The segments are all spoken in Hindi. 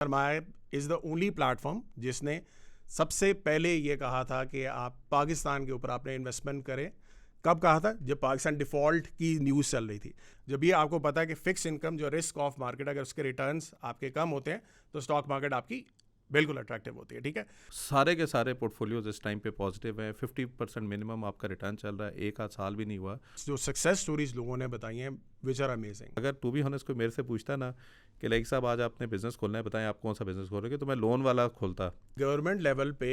सरमाया इज़ द ओनली प्लेटफॉर्म जिसने सबसे पहले ये कहा था कि आप पाकिस्तान के ऊपर आपने इन्वेस्टमेंट करें। कब कहा था? जब पाकिस्तान डिफ़ॉल्ट की न्यूज़ चल रही थी। जब ये आपको पता है कि फ़िक्स इनकम जो रिस्क ऑफ मार्केट, अगर उसके रिटर्न्स आपके कम होते हैं तो स्टॉक मार्केट आपकी बिल्कुल अट्रैक्टिव होती है। ठीक है, सारे के सारे पोर्टफोलियोज इस टाइम पे पॉजिटिव हैं। 50% मिनिमम आपका रिटर्न चल रहा है, एक आध साल भी नहीं हुआ। जो सक्सेस स्टोरीज लोगों ने बताई हैं विच आर अमेजिंग। अगर टू बी ऑनेस्ट कोई मेरे से पूछता ना कि लाइक साहब आज आपने बिजनेस खोलना है, बताएं आप कौन सा बिजनेस खोलोगे, तो मैं लोन वाला खोलता। गवर्नमेंट लेवल पे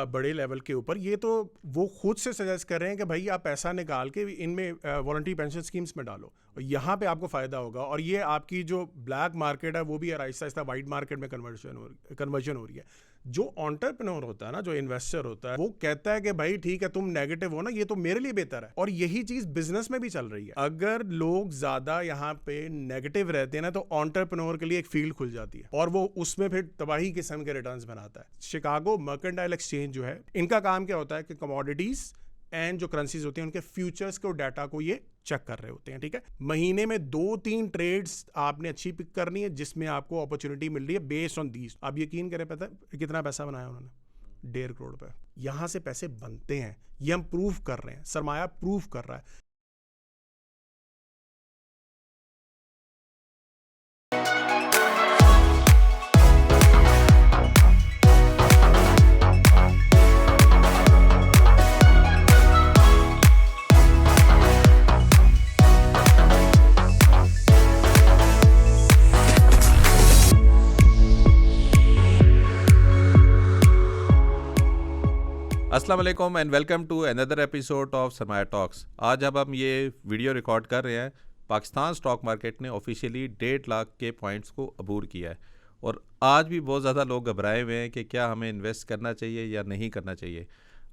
बड़े लेवल के ऊपर ये तो वो खुद से सजेस्ट कर रहे हैं कि भाई आप पैसा निकाल के इनमें वॉलंटरी पेंशन स्कीम्स में डालो और यहाँ पे आपको फ़ायदा होगा। और ये आपकी जो ब्लैक मार्केट है वो भी आहिस्ता आहिस्ता वाइट मार्केट में कन्वर्जन हो रही है। जो एंटरप्रेन्योर होता है ना, जो इन्वेस्टर होता है, वो कहता है कि भाई ठीक है तुम नेगेटिव हो ना, ये तो मेरे लिए बेहतर है। और यही चीज़ बिजनेस में भी चल रही है। अगर लोग ज़्यादा यहाँ पे नेगेटिव रहते हैं ना तो एंटरप्रेन्योर के लिए एक फील्ड खुल जाती है और वो उसमें फिर तबाही किस्म के रिटर्न्स बनाता है। शिकागो मर्केंटाइल एक्सचेंज जो है, इनका काम क्या होता है कि कमोडिटीज एंड जो करेंसीज होती हैं उनके फ्यूचर्स को डाटा को ये चेक कर रहे होते हैं। ठीक है, महीने में 2-3 ट्रेड्स आपने अच्छी पिक करनी है जिसमें आपको अपॉर्चुनिटी मिल रही है बेस्ड ऑन दीज। आप यकीन करें, पता है कितना पैसा बनाया उन्होंने? 1.5 करोड़ रुपए। यहां से पैसे बनते हैं, ये हम प्रूव कर रहे हैं, सरमाया प्रूव कर रहा है। अस्सलाम वालेकुम and welcome to another episode of Sarmaya talks. आज अब हम ये वीडियो रिकॉर्ड कर रहे हैं, पाकिस्तान स्टॉक मार्केट ने ऑफिशियली 1.5 लाख के पॉइंट्स को अबूर किया है और आज भी बहुत ज़्यादा लोग घबराए हुए हैं कि क्या हमें इन्वेस्ट करना चाहिए या नहीं करना चाहिए।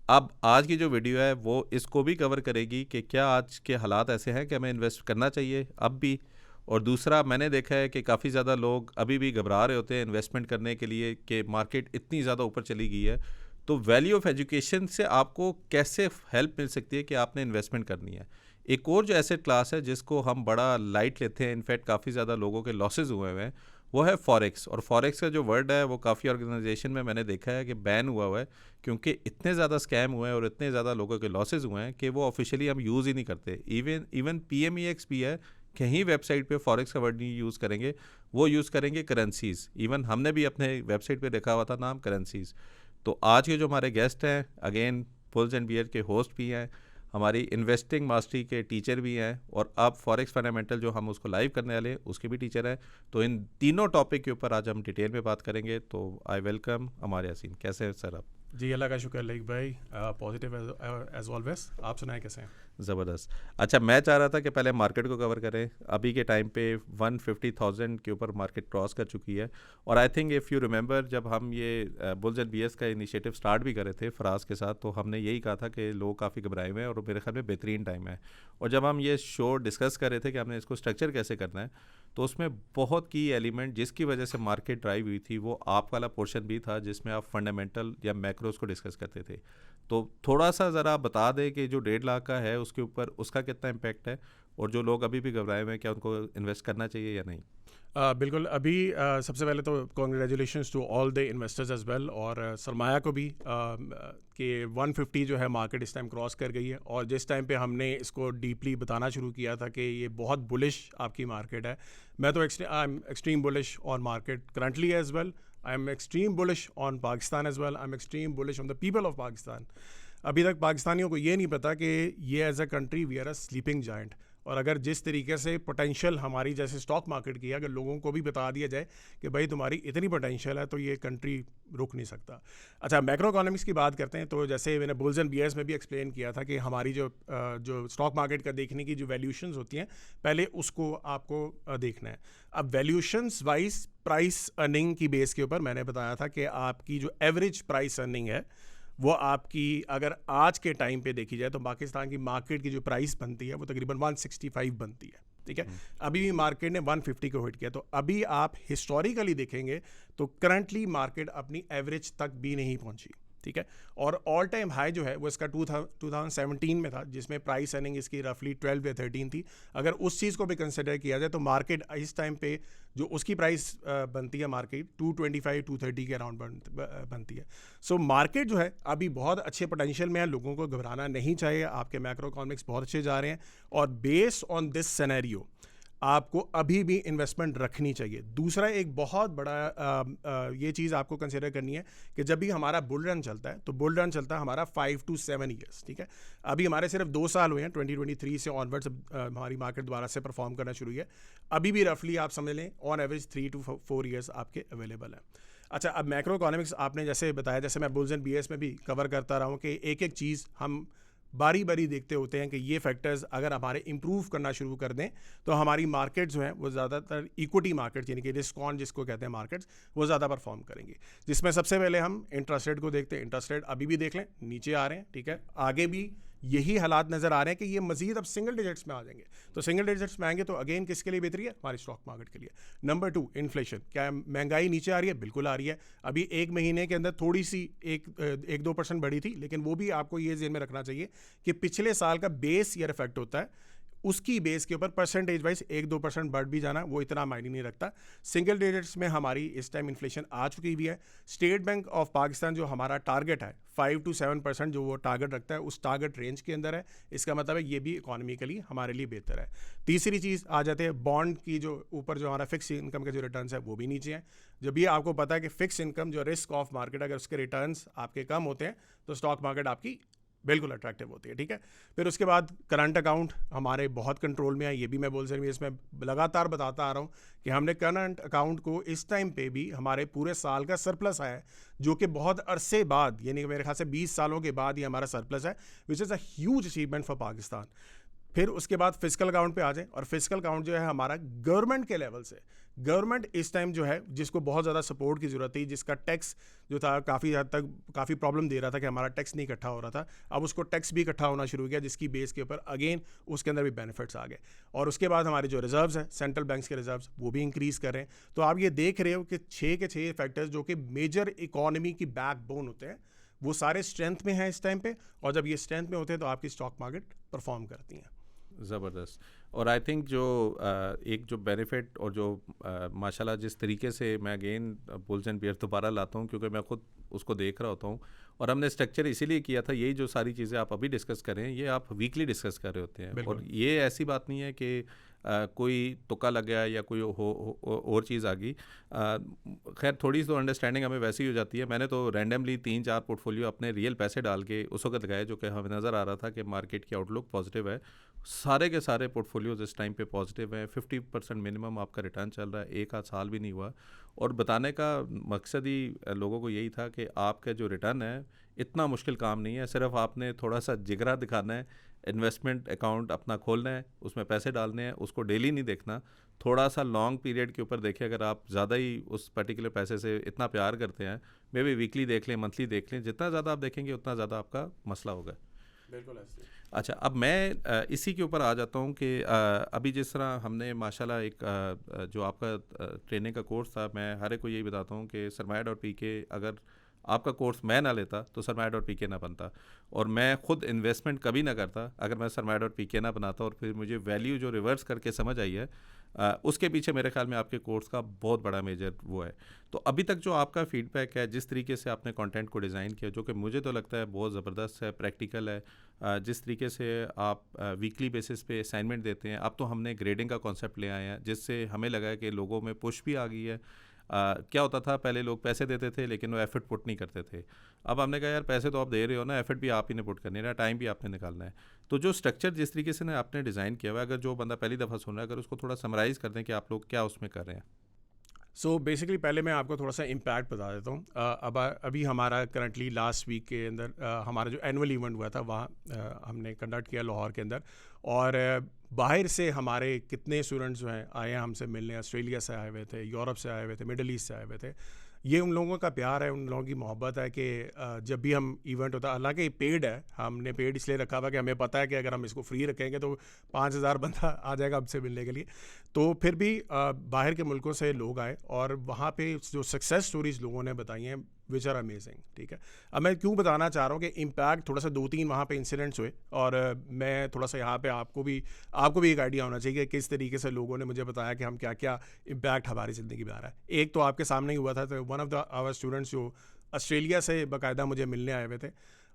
अब आज की जो वीडियो है वो इसको भी कवर करेगी कि क्या आज के हालात ऐसे हैं कि हमें इन्वेस्ट करना चाहिए अब भी। और दूसरा, मैंने देखा है कि काफ़ी ज़्यादा लोग अभी भी घबरा रहे होते हैं इन्वेस्टमेंट करने के लिए कि मार्केट इतनी ज़्यादा ऊपर चली गई है। तो वैल्यू ऑफ एजुकेशन से आपको कैसे हेल्प मिल सकती है कि आपने इन्वेस्टमेंट करनी है। एक और जो एसेट क्लास है जिसको हम बड़ा लाइट लेते हैं, इनफैक्ट काफ़ी ज़्यादा लोगों के लॉसेज हुए हैं, वो है फॉरेक्स। और फॉरेक्स का जो वर्ड है वो काफ़ी ऑर्गेनाइजेशन में मैंने देखा है कि बैन हुआ है क्योंकि इतने ज़्यादा स्कैम हुए हैं और इतने ज़्यादा लोगों के लॉसेज हुए हैं कि वो ऑफिशियली हम यूज़ ही नहीं करते। इवन PMEX भी है, कहीं वेबसाइट पे फॉरेक्स का वर्ड नहीं यूज़ करेंगे, वो यूज़ करेंगे करेंसीज़। इवन हमने भी अपने वेबसाइट पे देखा हुआ था नाम करेंसीज़। तो आज के जो हमारे गेस्ट हैं, अगेन बुल्स एंड बियर के होस्ट भी हैं, हमारी इन्वेस्टिंग मास्टरी के टीचर भी हैं और अब फॉरेक्स फंडामेंटल जो हम उसको लाइव करने वाले हैं उसके भी टीचर हैं। तो इन तीनों टॉपिक के ऊपर आज हम डिटेल में बात करेंगे। तो आई वेलकम अमर यासीन। कैसे हैं सर आप? जी अल्लाह का शुक्र लाइक भाई, पॉजिटिव एज ऑलवेज। आप सुनाएं कैसे हैं? ज़बरदस्त। अच्छा, मैं चाह रहा था कि पहले मार्केट को कवर करें। अभी के टाइम पे 150,000 के ऊपर मार्केट क्रॉस कर चुकी है और I think if you remember जब हम ये बुल्स एंड बीयर्स का इनिशिएटिव स्टार्ट भी करे थे फराज के साथ, तो हमने यही कहा था कि लोग काफ़ी घबराए हुए हैं और मेरे ख्याल में बेहतरीन टाइम है। और जब हम ये शो डिस्कस कर रहे थे कि हमने इसको स्ट्रक्चर कैसे करना है, तो उसमें बहुत की एलिमेंट जिसकी वजह से मार्केट ड्राइव हुई थी वो आप वाला पोर्शन भी था जिसमें आप फंडामेंटल या मैक्रोस को डिस्कस करते थे। तो थोड़ा सा ज़रा बता दें कि जो 1.5 लाख का है उसके ऊपर उसका कितना इम्पैक्ट है और जो लोग अभी भी घबराए हुए हैं क्या उनको इन्वेस्ट करना चाहिए या नहीं। बिल्कुल। अभी सबसे पहले तो congratulations to all the investors as well, और सरमाया को भी कि 150 जो है मार्केट इस टाइम क्रॉस कर गई है। और जिस टाइम पे हमने इसको डीपली बताना शुरू किया था कि ये बहुत बुलिश आपकी मार्केट है, मैं तो I am extreme bullish on market currently as well. I am extreme bullish on Pakistan as well. I am extreme bullish on the people of Pakistan. अभी तक पाकिस्तानियों को ये नहीं पता कि ये as a country we are a sleeping giant. और अगर जिस तरीके से पोटेंशियल हमारी जैसे स्टॉक मार्केट की है, अगर लोगों को भी बता दिया जाए कि भाई तुम्हारी इतनी पोटेंशियल है, तो ये कंट्री रुक नहीं सकता। अच्छा, मैक्रो इकोनॉमिक्स की बात करते हैं तो जैसे मैंने बुल्स एंड बियर्स में भी एक्सप्लेन किया था कि हमारी जो स्टॉक मार्केट का देखने की जो वैल्यूशंस होती हैं, पहले उसको आपको देखना है। अब वैल्यूशंस वाइज प्राइस अर्निंग की बेस के ऊपर मैंने बताया था कि आपकी जो एवरेज प्राइस अर्निंग है वो आपकी अगर आज के टाइम पे देखी जाए तो पाकिस्तान की मार्केट की जो प्राइस बनती है वो तकरीबन 165 बनती है। ठीक है, अभी भी मार्केट ने 150 को हिट किया। तो अभी आप हिस्टोरिकली देखेंगे तो करंटली मार्केट अपनी एवरेज तक भी नहीं पहुंची। ठीक है। और ऑल टाइम हाई जो है वो इसका 2017 में था, जिसमें प्राइस अर्निंग इसकी रफली 12 या 13 थी। अगर उस चीज़ को भी कंसिडर किया जाए तो मार्केट इस टाइम पे जो उसकी प्राइस बनती है मार्केट 225-230 के अराउंड बनती है। सो मार्केट जो है अभी बहुत अच्छे पोटेंशियल में है, लोगों को घबराना नहीं चाहिए। आपके मैक्रो इकोनॉमिक्स बहुत अच्छे जा रहे हैं और बेस्ड ऑन दिस सिनेरियो आपको अभी भी इन्वेस्टमेंट रखनी चाहिए। दूसरा एक बहुत बड़ा ये चीज़ आपको कंसिडर करनी है कि जब भी हमारा बुल रन चलता है तो बुल रन चलता है हमारा 5 to 7 ईयर्स, ठीक है। अभी हमारे सिर्फ 2 साल हुए हैं, 2023 से ऑनवर्ड्स हमारी मार्केट दोबारा से परफॉर्म करना शुरू हुई है। अभी भी रफली आप समझ लें ऑन एवरेज 3 to 4 ईयर्स आपके अवेलेबल है। अच्छा, अब मैक्रो इकोनॉमिक्स आपने जैसे बताया, जैसे मैं बुल्स एंड बीएस में भी कवर करता रहा हूँ कि एक एक चीज़ हम बारी बारी देखते होते हैं कि ये फैक्टर्स अगर हमारे इंप्रूव करना शुरू कर दें तो हमारी मार्केट जो है वो ज़्यादातर इक्विटी मार्केट यानी कि रिस्क ऑन जिसको कहते हैं मार्केट्स, वो ज़्यादा परफॉर्म करेंगे। जिसमें सबसे पहले हम इंटरेस्ट रेट को देखते हैं। इंटरेस्ट रेट अभी भी देख लें नीचे आ रहे हैं, ठीक है। आगे भी यही हालात नज़र आ रहे हैं कि ये मजीद अब सिंगल डिजिट्स में आ जाएंगे। तो सिंगल डिजिट्स में आएंगे तो अगेन किसके लिए बेहतरी है? हमारी स्टॉक मार्केट के लिए। Number 2, inflation. क्या महंगाई नीचे आ रही है? बिल्कुल आ रही है। अभी एक महीने के अंदर थोड़ी सी 1-2% बढ़ी थी, लेकिन वो भी आपको ये ज़हन में रखना चाहिए कि पिछले साल का बेस ईयर इफेक्ट होता है, उसकी बेस के ऊपर परसेंटेज वाइज 1-2% बढ़ भी जाना वो इतना मायने नहीं रखता। सिंगल डिजिट्स में हमारी इस टाइम इन्फ्लेशन आ चुकी हुई है। स्टेट बैंक ऑफ पाकिस्तान जो हमारा टारगेट है 5 to 7% जो वो टारगेट रखता है, उस टारगेट रेंज के अंदर है। इसका मतलब है ये भी इकोनॉमिकली हमारे लिए बेहतर है। तीसरी चीज़ आ जाते हैं बॉन्ड की, जो ऊपर जो हमारा फिक्स इनकम के जो रिटर्न्स है वो भी नीचे हैं। जब ये आपको पता है कि फिक्स इनकम जो रिस्क ऑफ मार्केट, अगर उसके रिटर्न्स आपके कम होते हैं तो स्टॉक मार्केट आपकी बिल्कुल अट्रैक्टिव होती है, ठीक है। फिर उसके बाद करंट अकाउंट हमारे बहुत कंट्रोल में है, ये भी मैं बोल सकती हूँ। इसमें लगातार बताता आ रहा हूँ कि हमने करंट अकाउंट को इस टाइम पे भी हमारे पूरे साल का सरप्लस आया है, जो कि बहुत अरसे बाद, यानी मेरे ख्याल से 20 सालों के बाद ये हमारा सरप्लस है, which is a huge achievement for Pakistan. फिर उसके बाद फिजिकल अकाउंट पे आ जाए, और फिजिकल अकाउंट जो है हमारा गवर्नमेंट के लेवल से, गवर्नमेंट इस टाइम जो है जिसको बहुत ज़्यादा सपोर्ट की ज़रूरत थी, जिसका टैक्स जो था काफ़ी हद तक काफ़ी प्रॉब्लम दे रहा था कि हमारा टैक्स नहीं इकट्ठा हो रहा था, अब उसको टैक्स भी इकट्ठा होना शुरू हो गया, जिसकी बेस के ऊपर अगेन उसके अंदर भी बेनिफिट्स आ गए। और उसके बाद हमारे जो रिजर्व्स हैं, सेंट्रल बैंक्स के रिजर्व्स, वो भी इंक्रीज़ कर रहे हैं। तो आप ये देख रहे हो कि 6 के 6 फैक्टर्स जो कि मेजर इकॉनमी की बैकबोन होते हैं, वो सारे स्ट्रेंथ में हैं इस टाइम पे। और जब ये स्ट्रेंथ में होते हैं तो आपकी स्टॉक मार्केट परफॉर्म करती हैं। ज़बरदस्त। और आई थिंक जो एक जो बेनिफिट और जो माशाल्लाह जिस तरीके से मैं अगेन बुल्स एंड बियर्स दोबारा लाता हूँ, क्योंकि मैं खुद उसको देख रहा होता हूँ, और हमने स्ट्रक्चर इसीलिए किया था, यही जो सारी चीज़ें आप अभी डिस्कस कर रहे हैं ये आप वीकली डिस्कस कर रहे होते हैं। और ये ऐसी बात नहीं है कि कोई तुक्का लग गया या कोई और चीज़ आ गई। खैर थोड़ी तो अंडरस्टैंडिंग हमें वैसी ही हो जाती है। मैंने तो रैंडमली 3-4 पोर्टफोलियो अपने रियल पैसे डाल के उस वक्त लगाए, जो कि हमें नज़र आ रहा था कि मार्केट की आउटलुक पॉजिटिव है। सारे के सारे पोर्टफोलियोज इस टाइम पे पॉजिटिव हैं। 50% मिनिमम आपका रिटर्न चल रहा है, एक आध साल भी नहीं हुआ। और बताने का मकसद ही लोगों को यही था कि आपका जो रिटर्न है इतना मुश्किल काम नहीं है, सिर्फ आपने थोड़ा सा जिगरा दिखाना है, इन्वेस्टमेंट अकाउंट अपना खोलना है, उसमें पैसे डालने हैं, उसको डेली नहीं देखना, थोड़ा सा लॉन्ग पीरियड के ऊपर देखिए। अगर आप ज़्यादा ही उस पर्टिकुलर पैसे से इतना प्यार करते हैं, मे बी वीकली देख लें, मंथली देख लें, जितना ज़्यादा आप देखेंगे उतना ज़्यादा आपका मसला होगा। बिल्कुल ऐसे। अच्छा, अब मैं इसी के ऊपर आ जाता हूँ कि अभी जिस तरह हमने माशाल्लाह एक जो आपका ट्रेनिंग का कोर्स था, मैं हर एक को यही बताता हूँ कि सरमाया.pk अगर आपका कोर्स मैं ना लेता तो सरमाया.pk ना बनता, और मैं खुद इन्वेस्टमेंट कभी ना करता अगर मैं सरमाया.pk ना बनाता। और फिर मुझे वैल्यू जो रिवर्स करके समझ आई है, उसके पीछे मेरे ख्याल में आपके कोर्स का बहुत बड़ा मेजर वो है। तो अभी तक जो आपका फीडबैक है, जिस तरीके से आपने कंटेंट को डिज़ाइन किया, जो कि मुझे तो लगता है बहुत ज़बरदस्त है, प्रैक्टिकल है, जिस तरीके से आप वीकली बेसिस पे असाइनमेंट देते हैं। अब तो हमने ग्रेडिंग का कॉन्सेप्ट ले आए हैं, जिससे हमें लगा कि लोगों में पुश भी आ गई है। क्या होता था पहले, लोग पैसे देते थे लेकिन वो एफर्ट पुट नहीं करते थे। अब हमने कहा यार पैसे तो आप दे रहे हो ना, एफर्ट भी आप ही ने पुट करनी है ना, टाइम भी आपने निकालना है। तो जो स्ट्रक्चर जिस तरीके से आपने डिज़ाइन किया हुआ है, अगर जो बंदा पहली दफ़ा सुन रहा है, अगर उसको थोड़ा समराइज़ कर दें कि आप लोग क्या उसमें कर रहे हैं। सो बेसिकली पहले मैं आपको थोड़ा सा इम्पैक्ट बता देता हूँ। अब अभी हमारा करंटली लास्ट वीक के अंदर हमारा जो एनुअल इवेंट हुआ था वहाँ हमने कंडक्ट किया लाहौर के अंदर, और बाहर से हमारे कितने स्टूडेंट्स जो हैं आए हैं हमसे मिलने। ऑस्ट्रेलिया से आए हुए थे, यूरोप से आए हुए थे, मिडल ईस्ट से आए हुए थे। ये उन लोगों का प्यार है, उन लोगों की मोहब्बत है कि जब भी हम इवेंट होता है, हालांकि पेड है, हमने पेड इसलिए रखा हुआ कि हमें पता है कि अगर हम इसको फ्री रखेंगे तो 5,000 बंदा आ जाएगा हमसे मिलने के लिए। तो फिर भी बाहर के मुल्कों से लोग आए और वहाँ पे जो सक्सेस स्टोरीज़ लोगों ने बताई हैं, विच आर अमेजिंग, ठीक है। अब मैं क्यों बताना चाह रहा हूँ कि इम्पैक्ट थोड़ा सा 2-3 वहाँ पे इंसिडेंट्स हुए, और मैं थोड़ा सा यहाँ पे आपको भी एक आइडिया होना चाहिए कि किस तरीके से लोगों ने मुझे बताया कि हम क्या क्या इम्पैक्ट हमारी ज़िंदगी में आ रहा है। एक तो आपके सामने ही हुआ था, तो one of the our students जो ऑस्ट्रेलिया से बाकायदा मुझे मिलने आए हुए थे,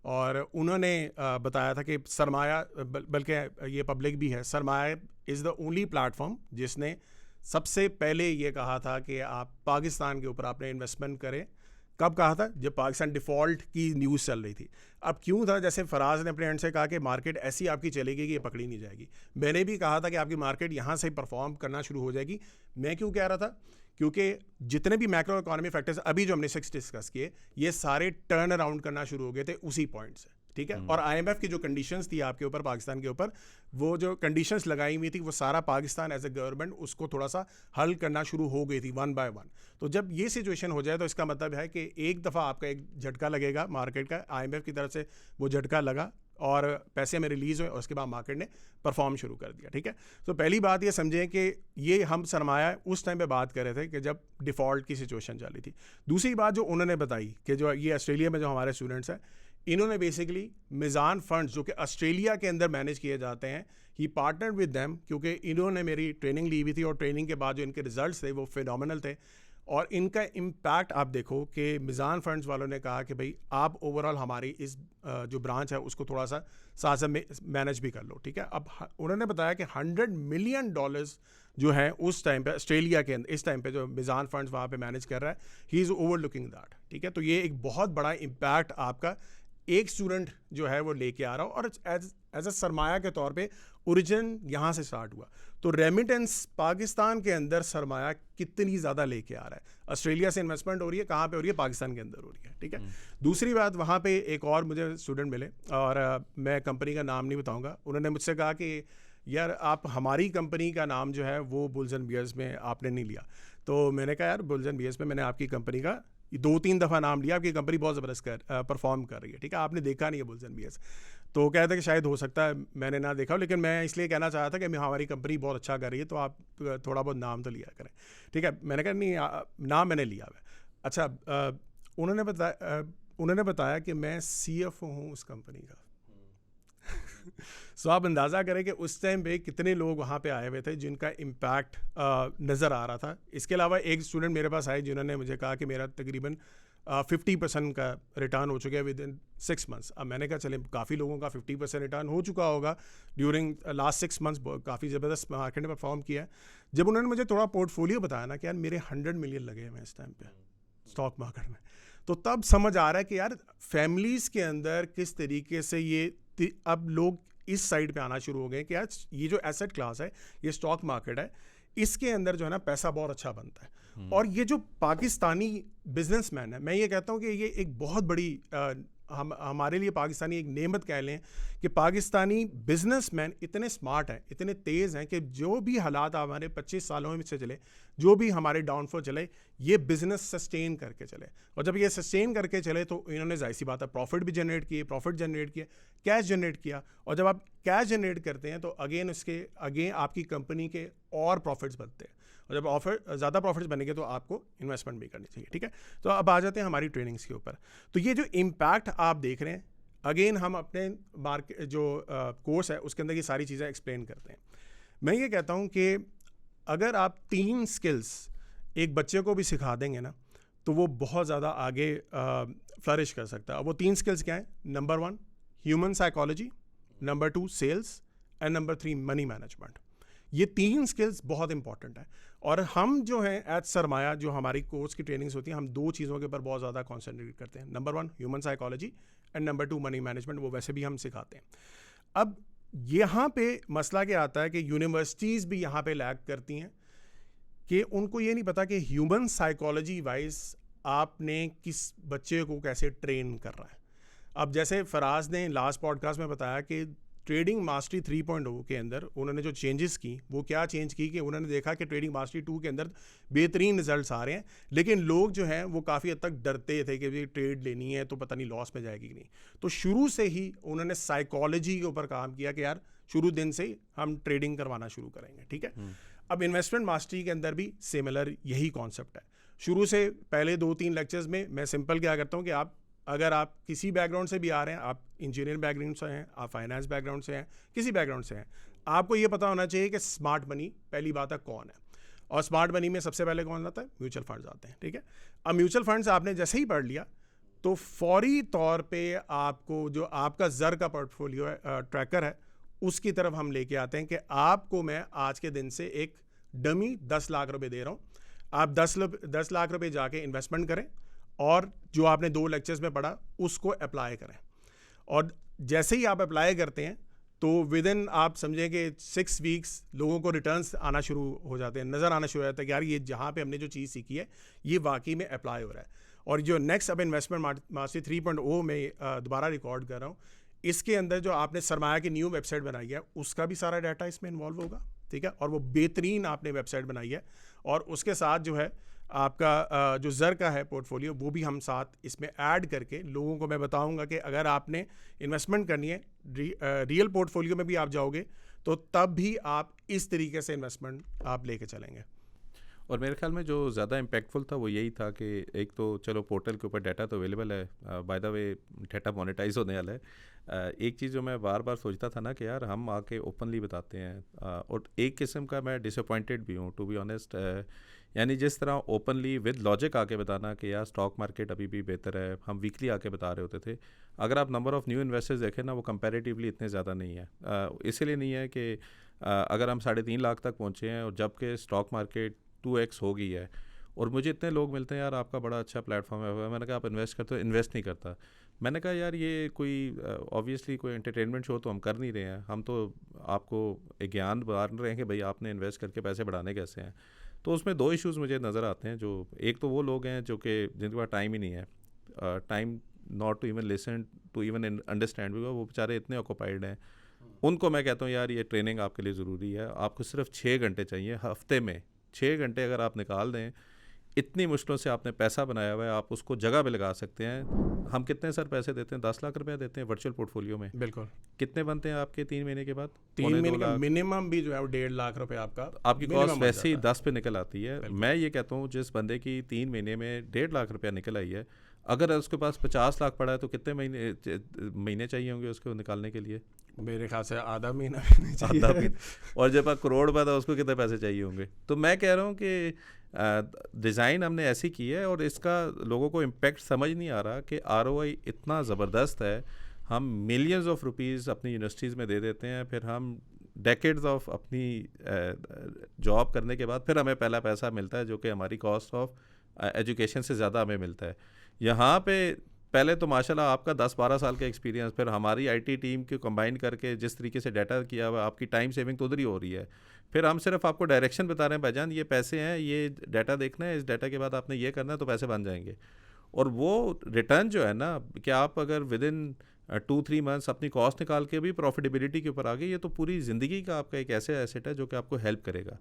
और उन्होंने बताया था कि सरमाया, बल्कि ये पब्लिक भी है, सरमाया इज़ द ओनली प्लेटफॉर्म जिसने सबसे पहले ये कहा था कि आप पाकिस्तान के ऊपर आपने इन्वेस्टमेंट करें। कब कहा था? जब पाकिस्तान डिफ़ॉल्ट की न्यूज़ चल रही थी। अब क्यों था? जैसे फराज ने अपने एंड से कहा कि मार्केट ऐसी आपकी चलेगी कि ये पकड़ी नहीं जाएगी। मैंने भी कहा था कि आपकी मार्केट यहाँ से परफॉर्म करना शुरू हो जाएगी। मैं क्यों कह रहा था? क्योंकि जितने भी मैक्रो इकोनॉमी फैक्टर्स अभी जो हमने 6 डिस्कस किए, ये सारे टर्न अराउंड करना शुरू हो गए थे उसी पॉइंट से, ठीक है। और IMF की जो कंडीशंस थी आपके ऊपर, पाकिस्तान के ऊपर, वो जो कंडीशंस लगाई हुई थी, वो सारा पाकिस्तान एज ए गवर्नमेंट उसको थोड़ा सा हल करना शुरू हो गई थी वन बाय वन। तो जब ये सिचुएशन हो जाए तो इसका मतलब है कि एक दफ़ा आपका एक झटका लगेगा मार्केट का, IMF की तरफ से वो झटका लगा और पैसे में रिलीज़ हुए, और उसके बाद मार्केट ने परफॉर्म शुरू कर दिया, ठीक है। तो पहली बात ये समझें कि ये हम सरमाया उस टाइम पे बात कर रहे थे कि जब डिफ़ॉल्ट की सिचुएशन चली थी। दूसरी बात जो उन्होंने बताई कि जो ये ऑस्ट्रेलिया में जो हमारे स्टूडेंट्स हैं, इन्होंने बेसिकली मिज़ान फंड्स जो कि ऑस्ट्रेलिया के अंदर मैनेज किए जाते हैं, ही पार्टनर्ड विद देम, क्योंकि इन्होंने मेरी ट्रेनिंग ली हुई थी, और ट्रेनिंग के बाद जो इनके रिजल्ट्स थे वो फिनोमिनल थे। और इनका इम्पैक्ट आप देखो कि मिज़ान फंड्स वालों ने कहा कि भाई आप ओवरऑल हमारी इस जो ब्रांच है उसको थोड़ा सा साथ में मैनेज भी कर लो, ठीक है। अब उन्होंने बताया कि $100 मिलियन जो है उस टाइम पे ऑस्ट्रेलिया के अंदर, इस टाइम पे जो मिज़ान फंड्स वहाँ पे मैनेज कर रहा है, he is over looking that, ठीक है। तो ये एक बहुत बड़ा इम्पैक्ट आपका एक स्टूडेंट जो है वो लेके आ रहा हो, और एज अ सरमाया के तौर पे ओरिजिन यहाँ से स्टार्ट हुआ। तो रेमिटेंस पाकिस्तान के अंदर सरमाया कितनी ज़्यादा लेके आ रहा है, ऑस्ट्रेलिया से इन्वेस्टमेंट हो रही है, कहाँ पे हो रही है? पाकिस्तान के अंदर हो रही है, ठीक है। दूसरी बात, वहाँ पे एक और मुझे स्टूडेंट मिले, और मैं कंपनी का नाम नहीं बताऊँगा, उन्होंने मुझसे कहा कि यार आप हमारी कंपनी का नाम जो है वो बुल्स एंड बियर्स में आपने नहीं लिया। तो मैंने कहा यार बुल्स एंड बियर्स में मैंने आपकी कंपनी का 2-3 दफ़ा नाम लिया, आपकी कंपनी बहुत ज़बरदस्त परफॉर्म कर रही है, ठीक है, आपने देखा नहीं है बुल्स एंड बियर्स। तो कहते हैं कि शायद हो सकता है मैंने ना देखा हो, लेकिन मैं इसलिए कहना चाहा था कि हमारी कंपनी बहुत अच्छा कर रही है, तो आप थोड़ा बहुत नाम तो लिया करें, ठीक है। मैंने कहा नहीं, नाम मैंने लिया है। अच्छा, उन्होंने बताया कि मैं CFO हूँ उस कंपनी का। सो आप अंदाज़ा करें कि उस टाइम पे कितने लोग वहाँ पे आए हुए थे जिनका इम्पैक्ट नज़र आ रहा था। इसके अलावा एक स्टूडेंट मेरे पास आए जिन्होंने मुझे कहा कि मेरा तकरीबन 50% का रिटर्न हो चुका है विद इन 6 मंथ्स। अब मैंने कहा चले काफ़ी लोगों का 50% रिटर्न हो चुका होगा ड्यूरिंग लास्ट 6 मंथ्स, काफ़ी ज़बरदस्त मार्केट ने परफॉर्म किया है। जब उन्होंने मुझे थोड़ा पोर्टफोलियो बताया ना कि यार मेरे 100 मिलियन लगे हैं इस टाइम पे स्टॉक मार्केट में, तो तब समझ आ रहा है कि यार फैमिलीज़ के अंदर किस तरीके से ये अब लोग इस साइड पे आना शुरू हो गए कि यार ये जो एसेट क्लास है, ये स्टॉक मार्केट है, इसके अंदर जो है ना पैसा बहुत अच्छा बनता है। और ये जो पाकिस्तानी बिजनेसमैन है, मैं ये कहता हूँ कि ये एक बहुत बड़ी हमारे लिए पाकिस्तानी एक नेमत कह लें कि पाकिस्तानी बिजनेसमैन इतने स्मार्ट हैं, इतने तेज़ हैं कि जो भी हालात हमारे 25 सालों में से चले, जो भी हमारे डाउनफॉल चले, ये बिज़नेस सस्टेन करके चले। और जब ये सस्टेन करके चले तो इन्होंने जाहिर सी बात है प्रॉफिट भी जनरेट किए, कैश जनरेट किया। और जब आप कैश जनरेट करते हैं तो अगेन आपकी कंपनी के और प्रॉफिट्स बनते हैं, और जब ज़्यादा प्रॉफिट्स बनेंगे तो आपको इन्वेस्टमेंट भी करनी चाहिए, ठीक है। तो अब आ जाते हैं हमारी ट्रेनिंग्स के ऊपर। तो ये जो इम्पैक्ट आप देख रहे हैं, अगेन हम अपने मार्केट जो कोर्स है उसके अंदर ये सारी चीज़ें एक्सप्लेन करते हैं। मैं ये कहता हूँ कि अगर आप 3 स्किल्स एक बच्चे को भी सिखा देंगे ना, तो वो बहुत ज़्यादा आगे फ्लरिश कर सकता है। वो 3 स्किल्स क्या हैं? Number 1 human psychology, number 2 sales, and number 3 money management. ये 3 स्किल्स बहुत इंपॉर्टेंट है। और हम जो हैं एज सरमाया, जो हमारी कोर्स की ट्रेनिंग्स होती हैं, हम 2 चीज़ों के ऊपर बहुत ज़्यादा कॉन्सेंट्रेट करते हैं। Number 1 human psychology, and number 2 money management. वो वैसे भी हम सिखाते हैं। अब यहाँ पे मसला क्या आता है कि यूनिवर्सिटीज़ भी यहाँ पे लैग करती हैं कि उनको ये नहीं पता कि ह्यूमन साइकोलॉजी वाइज आपने किस बच्चे को कैसे ट्रेन कर रहा है। अब जैसे फराज ने लास्ट पॉडकास्ट में बताया कि ट्रेडिंग मास्टरी 3.0 के अंदर उन्होंने जो चेंजेस की, वो क्या चेंज की कि उन्होंने देखा कि ट्रेडिंग मास्टरी 2 के अंदर बेहतरीन रिजल्ट्स आ रहे हैं, लेकिन लोग जो हैं वो काफ़ी हद तक डरते थे कि ये ट्रेड लेनी है तो पता नहीं लॉस में जाएगी कि नहीं। तो शुरू से ही उन्होंने साइकोलॉजी के ऊपर काम किया कि यार शुरू दिन से ही हम ट्रेडिंग करवाना शुरू करेंगे, ठीक है। अब इन्वेस्टमेंट मास्टरी के अंदर भी सिमिलर यही कॉन्सेप्ट है। शुरू से पहले 2-3 लेक्चर्स में मैं सिंपल क्या करता हूँ कि अगर आप किसी बैकग्राउंड से भी आ रहे हैं, आप इंजीनियर बैकग्राउंड से हैं, आप फाइनेंस बैकग्राउंड से हैं, किसी बैकग्राउंड से हैं, आपको ये पता होना चाहिए कि स्मार्ट मनी पहली बात है कौन है। और स्मार्ट मनी में सबसे पहले कौन आता है? म्यूचुअल फंड्स आते हैं, ठीक है। अब म्यूचुअल फंड्स आपने जैसे ही पढ़ लिया तो फौरी तौर पे आपको जो आपका ज़र का पोर्टफोलियो है, ट्रैकर है, उसकी तरफ हम लेके आते हैं कि आपको मैं आज के दिन से एक डमी 10 लाख रुपए दे रहा हूँ, आप 10 लाख रुपए जाके इन्वेस्टमेंट करें और जो आपने 2 लेक्चर्स में पढ़ा उसको अप्लाई करें। और जैसे ही आप अप्लाई करते हैं तो विद इन आप समझें कि 6 वीक्स लोगों को रिटर्न्स आना शुरू हो जाते हैं, नज़र आना शुरू हो जाता है कि यार ये जहाँ पे हमने जो चीज़ सीखी है ये वाकई में अप्लाई हो रहा है। और जो नेक्स्ट अब इन्वेस्टमेंट मास्टरी 3.0 में दोबारा रिकॉर्ड कर रहा हूँ, इसके अंदर जो आपने सरमाया की न्यू वेबसाइट बनाई है उसका भी सारा डाटा इसमें इन्वॉल्व होगा, ठीक है। और वो बेहतरीन आपने वेबसाइट बनाई है और उसके साथ जो है आपका जो ज़र का है पोर्टफोलियो वो भी हम साथ इसमें ऐड करके लोगों को मैं बताऊंगा कि अगर आपने इन्वेस्टमेंट करनी है रियल पोर्टफोलियो में भी आप जाओगे तो तब भी आप इस तरीके से इन्वेस्टमेंट आप लेके चलेंगे। और मेरे ख्याल में जो ज़्यादा इम्पैक्टफुल था वो यही था कि एक तो चलो पोर्टल के ऊपर डाटा तो अवेलेबल है, by the way data monetize होने वाला है। एक चीज़ जो मैं बार बार सोचता था ना कि यार हम आके ओपनली बताते हैं, और एक किस्म का मैं डिसअपॉइंटेड भी हूँ टू बी ऑनेस्ट। यानी जिस तरह ओपनली विद लॉजिक आके बताना कि यार स्टॉक मार्केट अभी भी बेहतर है, हम वीकली आके बता रहे होते थे। अगर आप नंबर ऑफ़ न्यू इन्वेस्टर्स देखें ना वो कंपैरेटिवली इतने ज़्यादा नहीं है। इसीलिए नहीं है कि अगर हम 3.5 लाख तक पहुँचे हैं और जबकि स्टॉक मार्केट 2x हो गई है और मुझे इतने लोग मिलते हैं यार आपका बड़ा अच्छा प्लेटफॉर्म है, मैंने कहा आप इन्वेस्ट करते हो? इन्वेस्ट नहीं करता। मैंने कहा यार ये कोई ऑब्वियसली कोई एंटरटेनमेंट शो तो हम कर नहीं रहे हैं, हम तो आपको एक ज्ञान बांट रहे हैं कि भाई आपने इन्वेस्ट करके पैसे बढ़ाने कैसे हैं। तो उसमें 2 इश्यूज़ मुझे नज़र आते हैं। जो एक तो वो लोग हैं जो कि जिनके पास टाइम ही नहीं है, time not to even listen to even understand, because वो बेचारे इतने ऑक्यूपाइड हैं। उनको मैं कहता हूँ यार ये ट्रेनिंग आपके लिए ज़रूरी है, आपको सिर्फ 6 घंटे चाहिए हफ्ते में। 6 घंटे अगर आप निकाल दें, इतनी मुश्किलों से आपने पैसा बनाया हुआ है, आप उसको जगह पे लगा सकते हैं। हम कितने सर पैसे देते हैं? 10 लाख रुपया देते हैं वर्चुअल पोर्टफोलियो में। बिल्कुल। कितने बनते हैं आपके 3 महीने के बाद? 3 महीने का मिनिमम भी जो है वो 1.5 लाख रुपए आपकी कॉस्ट वैसे ही 10 पे निकल आती है। मैं ये कहता हूँ जिस बंदे की 3 महीने में 1.5 लाख रुपया निकल आई है, अगर उसके पास 50 लाख पड़ा है तो कितने महीने चाहिए होंगे उसको निकालने के लिए? मेरे ख्याल से आधा महीना भी नहीं चाहिए। आधा महीना। और जब आप करोड़ बता उसको कितने पैसे चाहिए होंगे? तो मैं कह रहा हूँ कि डिज़ाइन हमने ऐसी की है और इसका लोगों को इम्पेक्ट समझ नहीं आ रहा कि ROI इतना ज़बरदस्त है। हम मिलियंस ऑफ रुपीज़ अपनी यूनिवर्सिटीज़ में दे देते हैं, फिर हम डेकेड्स ऑफ अपनी जॉब करने के बाद फिर हमें पहला पैसा मिलता है जो कि हमारी कॉस्ट ऑफ एजुकेशन से ज़्यादा हमें मिलता है। यहाँ पे पहले तो माशाल्लाह आपका 10-12 साल का एक्सपीरियंस, फिर हमारी IT टीम को कंबाइन करके जिस तरीके से डाटा किया हुआ, आपकी टाइम सेविंग तो उधर ही हो रही है। फिर हम सिर्फ आपको डायरेक्शन बता रहे हैं, भाईजान ये पैसे हैं, ये डाटा देखना है, इस डाटा के बाद आपने ये करना है तो पैसे बन जाएंगे। और वो रिटर्न जो है ना कि आप अगर विद इन 2-3 मंथ्स अपनी कॉस्ट निकाल के भी प्रॉफिटेबिलिटी के ऊपर आ गई, ये तो पूरी ज़िंदगी का आपका एक ऐसे एसेट है जो कि आपको हेल्प करेगा।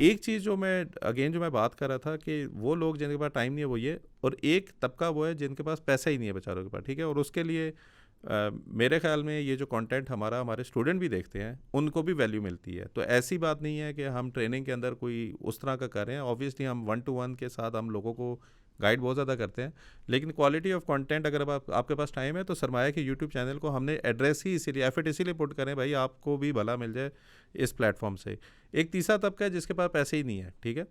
एक चीज़ जो मैं बात कर रहा था कि वो लोग जिनके पास टाइम नहीं है वो ये, और एक तबका वो है जिनके पास पैसा ही नहीं है बेचारों के पास, ठीक है। और उसके लिए मेरे ख्याल में ये जो कंटेंट हमारे स्टूडेंट भी देखते हैं उनको भी वैल्यू मिलती है। तो ऐसी बात नहीं है कि हम ट्रेनिंग के अंदर कोई उस तरह का कर रहे हैं। ऑब्वियसली हम 1-to-1 के साथ हम लोगों को गाइड बहुत ज़्यादा करते हैं, लेकिन क्वालिटी ऑफ कंटेंट अगर आपके पास टाइम है तो सरमाया के यूट्यूब चैनल को हमने एड्रेस ही इसीलिए एफर्ट इसीलिए पुट करें भाई आपको भी भला मिल जाए इस प्लेटफॉर्म से। एक तीसरा तबका है जिसके पास पैसे ही नहीं है, ठीक है।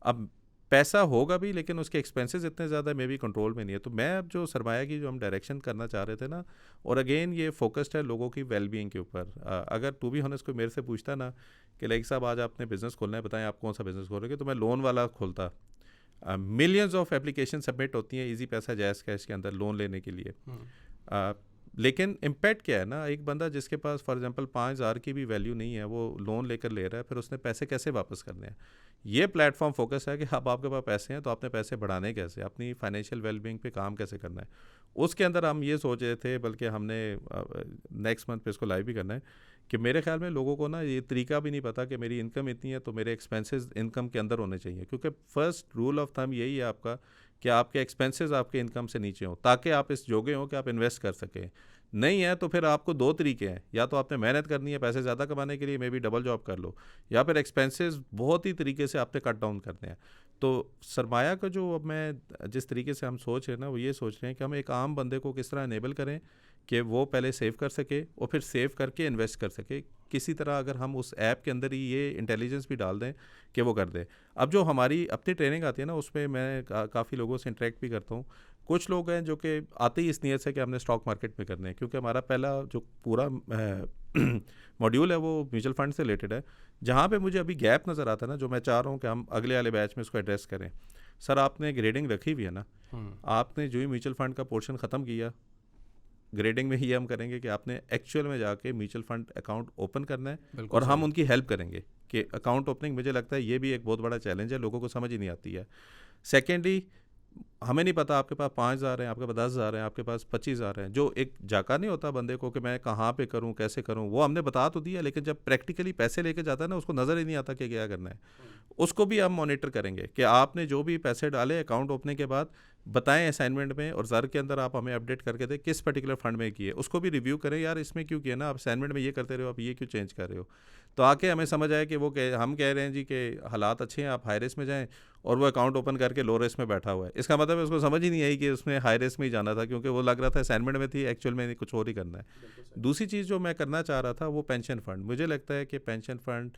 अब पैसा होगा भी लेकिन उसके एक्सपेंसेस इतने ज़्यादा मे भी कंट्रोल में नहीं है। तो मैं अब जो सरमाया की जो हम डायरेक्शन करना चाह रहे थे ना, और अगेन ये फोकस्ड है लोगों की वेलबींग के ऊपर। अगर टू बी ऑनेस्ट कोई मेरे से पूछता ना कि लाइक साहब आज आपने बिज़नेस खोलना है, बताएं आप कौन सा बिज़नेस खोलोगे, तो मैं लोन वाला खोलता। मिलियंस ऑफ एप्लीकेशन सबमिट होती हैं इजी पैसा जायज़ कैश के अंदर लोन लेने के लिए। लेकिन इम्पैक्ट क्या है ना, एक बंदा जिसके पास फॉर एग्जांपल 5,000 की भी वैल्यू नहीं है, वो लोन लेकर ले रहा है, फिर उसने पैसे कैसे वापस करने हैं। ये प्लेटफॉर्म फोकस है कि अब आपके पास पैसे हैं तो आपने पैसे बढ़ाने कैसे, अपनी फाइनेंशियल वेलबींग पे काम कैसे करना है। उसके अंदर हम ये सोच रहे थे, बल्कि हमने नेक्स्ट मंथ पे इसको लाइव भी करना है, कि मेरे ख्याल में लोगों को ना ये तरीका भी नहीं पता कि मेरी इनकम इतनी है तो मेरे एक्सपेंसेस इनकम के अंदर होने चाहिए। क्योंकि फर्स्ट रूल ऑफ थंब यही है आपका कि आपके एक्सपेंसेस आपके इनकम से नीचे हों, ताकि आप इस जोगे हों कि आप इन्वेस्ट कर सकें। नहीं है तो फिर आपको 2 तरीके हैं, या तो आपने मेहनत करनी है पैसे ज़्यादा कमाने के लिए, मे बी डबल जॉब कर लो, या फिर एक्सपेंसेस बहुत ही तरीके से आपने कट डाउन करने हैं। तो सरमाया का जो अब मैं जिस तरीके से हम सोच रहे हैं ना, वो ये सोच रहे हैं कि हम एक आम बंदे को किस तरह इनेबल करें कि वो पहले सेव कर सके और फिर सेव करके इन्वेस्ट कर सके किसी तरह। अगर हम उस ऐप के अंदर ही ये इंटेलिजेंस भी डाल दें कि वो कर दे। अब जो हमारी अपनी ट्रेनिंग आती है ना, उसमें मैं काफ़ी लोगों से इंटरेक्ट भी करता हूँ। कुछ लोग हैं जो कि आते ही इस नीयत से कि हमने स्टॉक मार्केट में करने हैं, क्योंकि हमारा पहला जो पूरा मॉड्यूल है वो म्यूचुअल फंड से रिलेटेड है। जहाँ पे मुझे अभी गैप नज़र आता है ना, जो मैं चाह रहा हूँ कि हम अगले वाले बैच में इसको एड्रेस करें। सर, आपने ग्रेडिंग रखी हुई है ना, आपने जो ही म्यूचुअल फंड का पोर्शन ख़त्म किया, ग्रेडिंग में ही हम करेंगे कि आपने एक्चुअल में जाके म्यूचुअल फंड अकाउंट ओपन करना है और हम उनकी हेल्प करेंगे कि अकाउंट ओपनिंग, मुझे लगता है ये भी एक बहुत बड़ा चैलेंज है, लोगों को समझ ही नहीं आती है। सेकेंडली, हमें नहीं पता आपके पास 5,000 हैं, आपके पास 10,000 हैं, आपके पास 25,000 हैं, जो एक जाका नहीं होता बंदे को कि मैं कहाँ पे करूँ, कैसे करूँ, वो हमने बता तो दिया, लेकिन जब प्रैक्टिकली पैसे लेके जाता है ना, उसको नज़र ही नहीं आता कि क्या करना है। उसको भी हम मॉनिटर करेंगे कि आपने जो भी पैसे डाले अकाउंट ओपनिंग के बाद बताएं असाइनमेंट में, और ज़र के अंदर आप हमें अपडेट करके दें किस पर्टिकुलर फंड में किए, उसको भी रिव्यू करें, यार इसमें क्यों किया ना, आप असाइनमेंट में ये करते रहे हो, आप ये क्यों चेंज कर रहे हो। तो आके हमें समझ आए कि हम कह रहे हैं जी कि हालात अच्छे हैं, आप हाई रिस्क में जाएं, और वो अकाउंट ओपन करके लो रिस्क में बैठा हुआ है। इसका मतलब है उसको समझ ही नहीं आई कि उसने हाई रिस्क में ही जाना था, क्योंकि वो लग रहा था असाइनमेंट में थी, एक्चुअल में कुछ और ही करना है। दूसरी चीज़ जो मैं करना चाह रहा था वो पेंशन फ़ंड। मुझे लगता है कि पेंशन फ़ंड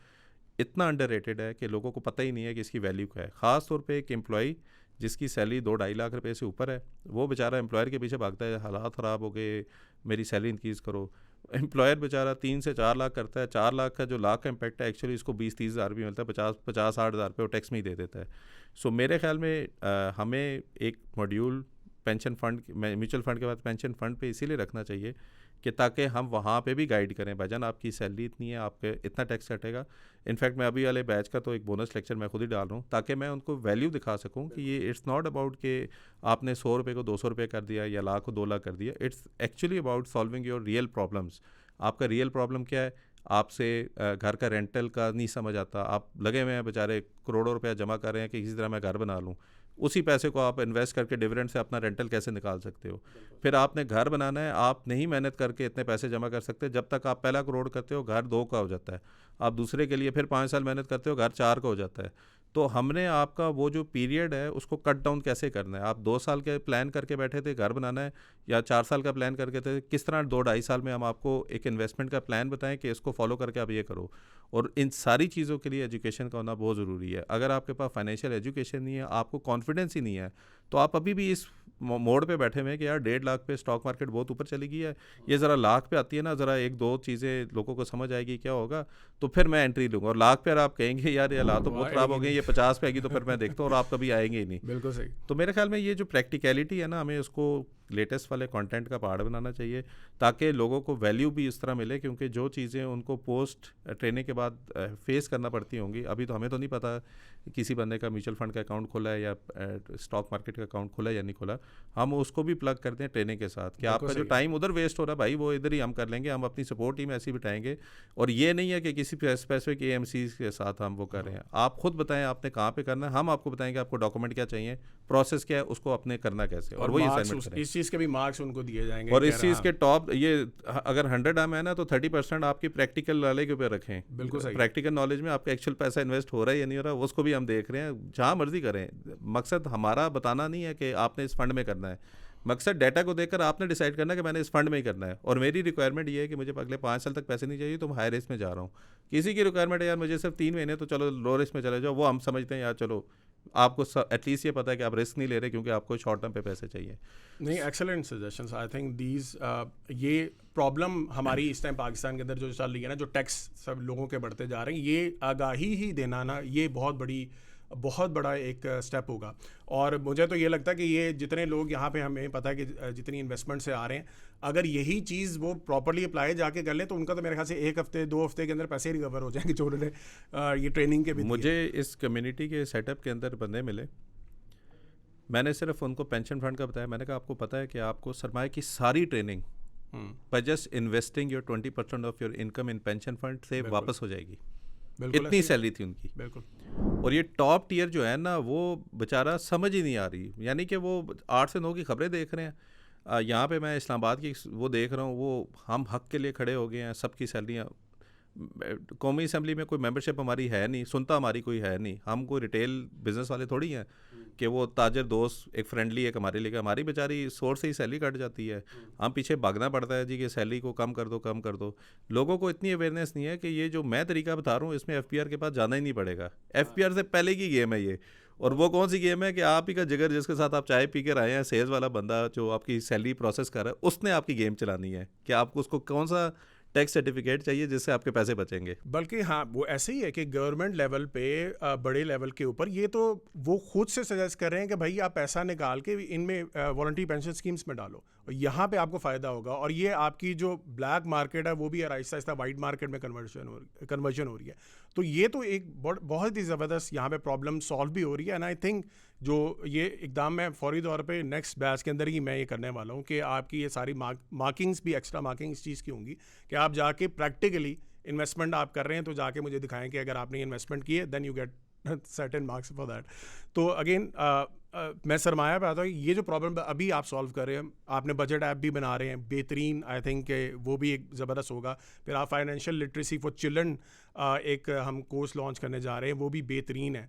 इतना अंडररेटेड है कि लोगों को पता ही नहीं है कि इसकी वैल्यू क्या है। ख़ास तौर पे एक एम्प्लॉई जिसकी सैलरी 2-2.5 लाख रुपए से ऊपर है, वो बेचारा एम्प्लॉयर के पीछे भागता है, हालात ख़राब हो गए, मेरी सैलरी इंक्रीज़ करो। एम्प्लॉयर बेचारा 3 से 4 लाख करता है, 4 लाख का जो लाख का इम्पैक्ट है, एक्चुअली इसको 20-30 हज़ार भी मिलता है, 50-60 हज़ार रुपये वो टैक्स में ही दे देता है। सो मेरे ख्याल में हमें एक module pension fund, mutual fund के बाद पेंशन फ़ंड पे इसीलिए रखना चाहिए कि ताकि हम वहाँ पे भी गाइड करें, भाईजान आपकी सैलरी इतनी है, आपके इतना टैक्स कटेगा। इनफैक्ट मैं अभी वाले बैच का तो एक बोनस लेक्चर मैं खुद ही डाल रहा हूँ, ताकि मैं उनको वैल्यू दिखा सकूँ कि ये इट्स नॉट अबाउट कि आपने 100 रुपये को 200 रुपये कर दिया या लाख को 2 लाख कर दिया। It's actually about solving your real problems. आपका रियल प्रॉब्लम क्या है, आपसे घर का रेंटल का नहीं समझ आता, आप लगे हुए हैं बेचारे करोड़ों रुपया जमा कर रहे हैं कि किसी तरह मैं घर बना लूँ, उसी पैसे को आप इन्वेस्ट करके डिविडेंड से अपना रेंटल कैसे निकाल सकते हो। फिर आपने घर बनाना है, आप नहीं मेहनत करके इतने पैसे जमा कर सकते, जब तक आप पहला करोड़ करते हो घर 2 का हो जाता है, आप दूसरे के लिए फिर 5 साल मेहनत करते हो, घर 4 का हो जाता है। तो हमने आपका वो जो पीरियड है उसको कट डाउन कैसे करना है। आप 2 साल के प्लान करके बैठे थे घर बनाना है, या 4 साल का प्लान करके थे, किस तरह 2-2.5 साल में हम आपको एक इन्वेस्टमेंट का प्लान बताएं कि इसको फॉलो करके आप ये करो। और इन सारी चीज़ों के लिए एजुकेशन का होना बहुत ज़रूरी है। अगर आपके पास फाइनेंशियल एजुकेशन नहीं है, आपको कॉन्फिडेंस ही नहीं है, तो आप अभी भी इस मोड़ पे बैठे हुए हैं कि यार 1.5 लाख पे स्टॉक मार्केट बहुत ऊपर चली गई है, ये ज़रा लाख पे आती है ना, ज़रा 1-2 चीज़ें लोगों को समझ आएगी क्या होगा, तो फिर मैं एंट्री लूँगा। और लाख पे अगर आप कहेंगे यार ये हालात तो बहुत ख़राब हो गए, ये 50 पे आएगी, तो फिर मैं देखता हूँ और आप कभी आएंगे ही नहीं। बिल्कुल सही। तो मेरे ख्याल में ये जो प्रैक्टिकलिटी है ना, हमें उसको लेटेस्ट वाले कंटेंट का पार्ट बनाना चाहिए, ताकि लोगों को वैल्यू भी इस तरह मिले, क्योंकि जो चीज़ें उनको पोस्ट ट्रेनिंग के बाद फेस करना पड़ती होंगी, अभी तो हमें तो नहीं पता किसी बंदे का म्यूचुअल फंड का अकाउंट खोला है या स्टॉक मार्केट का अकाउंट खोला है या नहीं खोला, हम उसको भी प्लग करते हैं ट्रेनिंग के साथ कि आपका जो टाइम उधर वेस्ट हो रहा है भाई, वो इधर ही हम कर लेंगे, हम अपनी सपोर्ट टीम ऐसी बिठाएंगे। और ये नहीं है कि किसी स्पेसिफिक AMC के साथ हम वो कर रहे हैं। आप खुद बताएं आपने कहाँ पे करना है, हम आपको बताएंगे आपको डॉक्यूमेंट क्या चाहिए, प्रोसेस क्या है, उसको अपने करना कैसे, और वही असाइनमेंट करें। इस चीज़ के भी मार्क्स उनको दिए जाएंगे। और इस चीज़ के टॉप ये अगर 100 हम है ना, तो 30% आपकी प्रैक्टिकल वाले के ऊपर रखें। बिल्कुल सही। प्रैक्टिकल नॉलेज में आपका एक्चुअल पैसा इन्वेस्ट हो रहा है या नहीं हो रहा, उसको भी हम देख रहे हैं। जहाँ मर्जी करें, मकसद हमारा बताना नहीं है कि आपने इस फंड में करना है, मकसद डाटा को देखकर आपने डिसाइड करना है कि मैंने इस फंड में ही करना है। और मेरी रिक्वायरमेंट ये है कि मुझे अगले 5 साल तक पैसे नहीं चाहिए, तो मैं हाई रिस्क में जा रहा हूँ। किसी की रिक्वायरमेंट है यार मुझे सिर्फ 3 महीने, तो चलो लो रिस्क में चले जाओ, वो हम समझते हैं यार चलो आपको एटलीस्ट ये पता है कि आप रिस्क नहीं ले रहे, क्योंकि आपको शॉर्ट टर्म पे पैसे चाहिए। नहीं, excellent suggestions. I think these ये प्रॉब्लम हमारी इस टाइम पाकिस्तान के अंदर जो चल रही है ना, जो टैक्स सब लोगों के बढ़ते जा रहे हैं, ये आगाही ही देना ना, ये बहुत बड़ा एक स्टेप होगा। और मुझे तो ये लगता है कि ये जितने लोग यहाँ पे, हमें पता है कि जितनी इन्वेस्टमेंट से आ रहे हैं, अगर यही चीज़ वो प्रॉपर्ली अप्लाई जाके कर ले, तो उनका तो मेरे ख्याल से 1 हफ्ते 2 हफ्ते के अंदर पैसे रिकवर हो जाएंगे, जो उन्होंने ये ट्रेनिंग के भी। मुझे इस कम्युनिटी के सेटअप के अंदर बंदे मिले, मैंने सिर्फ उनको पेंशन फंड का बताया। मैंने कहा आपको पता है कि आपको सरमाए की सारी training by just investing your 20% of your income in pension fund से वापस हो जाएगी। इतनी सैलरी थी उनकी। बिल्कुल। और ये टॉप टियर जो है ना, वो बेचारा समझ ही नहीं आ रही, यानी कि वो 8 से 9 की खबरें देख रहे हैं। यहाँ पे मैं इस्लामाबाद की वो देख रहा हूँ, वो हम हक के लिए खड़े हो गए हैं, सबकी सैलरियाँ कौमी असम्बली में कोई मेंबरशिप हमारी है नहीं, सुनता हमारी कोई है नहीं, हम कोई रिटेल बिजनेस वाले थोड़ी हैं कि वो ताजर दोस्त एक फ्रेंडली एक हमारे लिए, हमारी बेचारी सोर्स से ही सैलरी कट जाती है, हम पीछे भागना पड़ता है जी कि सैलरी को कम कर दो कम कर दो। लोगों को इतनी अवेयरनेस नहीं है कि ये जो मैं तरीका बता रहा हूँ इसमें एफपीआर के पास जाना ही नहीं पड़ेगा। एफपीआर से पहले की गेम है ये। और वो कौन सी गेम है कि आप ही का जिगर जिसके साथ आप चाय पी कर आए हैं, सेल्स वाला बंदा जो आपकी सैलरी प्रोसेस कर रहा है, उसने आपकी गेम चलानी है कि आपको उसको कौन सा टैक्स सर्टिफिकेट चाहिए जिससे आपके पैसे बचेंगे। बल्कि हाँ, वो ऐसे ही है कि गवर्नमेंट लेवल पे बड़े लेवल के ऊपर ये तो वो खुद से सजेस्ट कर रहे हैं कि भाई आप पैसा निकाल के इनमें वॉलंटरी पेंशन स्कीम्स में डालो और यहाँ पे आपको फ़ायदा होगा, और ये आपकी जो ब्लैक मार्केट है वो भी आहिस्ता आहिस्ता वाइट मार्केट में कन्वर्जन हो रही है। तो ये तो एक बहुत ही ज़बरदस्त यहाँ पे प्रॉब्लम सॉल्व भी हो रही है। एंड आई थिंक जो ये इकदाम मैं फौरी तौर पे नेक्स्ट बैच के अंदर ही मैं ये करने वाला हूँ कि आपकी ये सारी मार्किंग्स भी, एक्स्ट्रा मार्किंग इस चीज़ की होंगी कि आप जाके प्रैक्टिकली इन्वेस्टमेंट आप कर रहे हैं तो जाके मुझे दिखाएं कि अगर आपने इन्वेस्टमेंट की है then you get certain marks for that. तो अगेन मैं सरमाया पे आता हूँ, ये जो प्रॉब्लम अभी आप सॉल्व कर रहे हैं, आपने बजट ऐप भी बना रहे हैं बेहतरीन, आई थिंक वो भी एक ज़बरदस्त होगा। फिर आप फाइनेंशियल लिटरेसी फॉर चिल्ड्रन एक हम कोर्स लॉन्च करने जा रहे हैं, वो भी बेहतरीन है।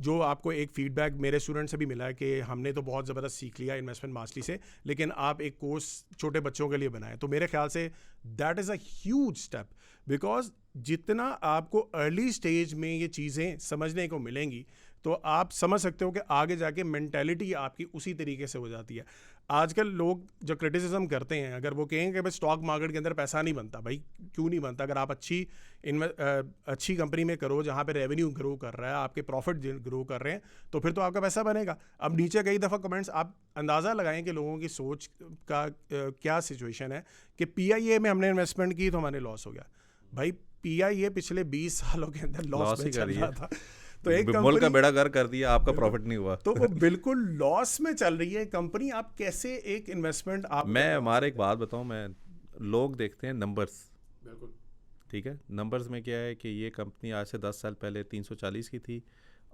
जो आपको एक फीडबैक मेरे स्टूडेंट से भी मिला है कि हमने तो बहुत ज़बरदस्त सीख लिया इन्वेस्टमेंट मास्टरी से, लेकिन आप एक कोर्स छोटे बच्चों के लिए बनाएं, तो मेरे ख्याल say that is a huge step, because जितना आपको अर्ली स्टेज में ये चीज़ें समझने को मिलेंगी तो आप समझ सकते हो कि आगे जाके मेंटालिटी आपकी उसी तरीके से हो जाती है। आजकल लोग जो क्रिटिसिज्म करते हैं, अगर वो कहेंगे कि भाई स्टॉक मार्केट के अंदर पैसा नहीं बनता, भाई क्यों नहीं बनता? अगर आप अच्छी कंपनी में करो जहाँ पे रेवेन्यू ग्रो कर रहा है, आपके प्रॉफिट ग्रो कर रहे हैं, तो फिर तो आपका पैसा बनेगा। अब नीचे कई दफ़ा कमेंट्स आप अंदाज़ा लगाएं कि लोगों की सोच का क्या सिचुएशन है कि PIA में हमने इन्वेस्टमेंट की तो हमारे लॉस हो गया। भाई PIA पिछले 20 सालों के अंदर लॉस में चल रहा था, तो एक मुल्क का बेड़ा गर्क कर दिया, आपका प्रॉफिट नहीं हुआ, तो वो बिल्कुल लॉस में चल रही है कंपनी। आप कैसे एक इन्वेस्टमेंट आप मैं हमारे एक बात बताऊं, मैं लोग देखते हैं नंबर्स, बिल्कुल ठीक है, नंबर्स में क्या है कि ये कंपनी आज से 10 साल पहले 340 की थी,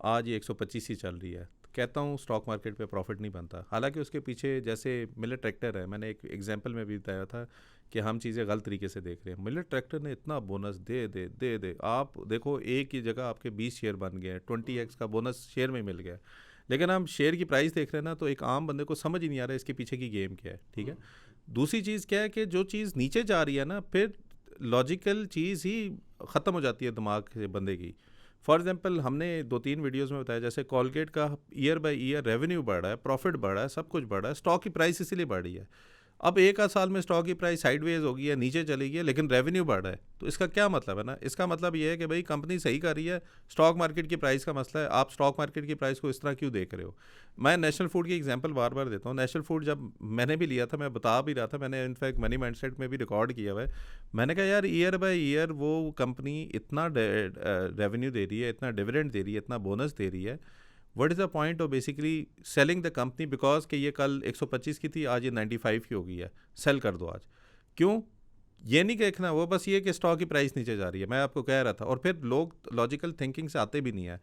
आज ये 125 ही चल रही है। तो कहता हूँ स्टॉक मार्केट पे प्रॉफिट नहीं बनता, हालांकि उसके पीछे जैसे मिलर ट्रैक्टर है, मैंने एक एग्जांपल में भी बताया था कि हम चीज़ें गलत तरीके से देख रहे हैं। मिलर ट्रैक्टर ने इतना बोनस दे आप देखो एक ही जगह आपके 20 शेयर बन गए, 20x का बोनस शेयर में मिल गया, लेकिन हम शेयर की प्राइस देख रहे हैं ना, तो एक आम बंदे को समझ ही नहीं आ रहा है इसके पीछे की गेम क्या है, ठीक है। दूसरी चीज़ क्या है कि जो चीज़ नीचे जा रही है ना, फिर लॉजिकल चीज़ ही ख़त्म हो जाती है दिमाग से बंदे की। फॉर एग्जांपल हमने 2-3 वीडियोस में बताया, जैसे कॉलगेट का ईयर बाय ईयर रेवेन्यू बढ़ रहा है, प्रॉफिट बढ़ रहा है, सब कुछ बढ़ रहा है, स्टॉक की प्राइस इसीलिए बढ़ रही है। अब एक आध साल में स्टॉक की प्राइस साइडवेज हो गई है, नीचे चली गई है, लेकिन रेवेन्यू बढ़ रहा है, तो इसका क्या मतलब है ना? इसका मतलब ये है कि भाई कंपनी सही कर रही है, स्टॉक मार्केट की प्राइस का मसला है। आप स्टॉक मार्केट की प्राइस को इस तरह क्यों देख रहे हो? मैं नेशनल फूड की एग्जांपल बार बार देता हूँ। नेशनल फूड जब मैंने भी लिया था, मैं बता भी रहा था, मैंने इनफैक्ट मनी माइंडसेट में भी रिकॉर्ड किया हुआ है, मैंने कहा यार ईयर बाय ईयर वो कंपनी इतना रेवेन्यू दे रही है, इतना डिविडेंड दे रही है, इतना बोनस दे रही है, what is the point of basically selling the company, because कि ये कल 125 की थी, आज ये 95 की हो गई है, सेल कर दो आज। क्यों? ये नहीं देखना, वो बस ये कि स्टॉक की प्राइस नीचे जा रही है, मैं आपको कह रहा था। और फिर लोग लॉजिकल थिंकिंग से आते भी नहीं है।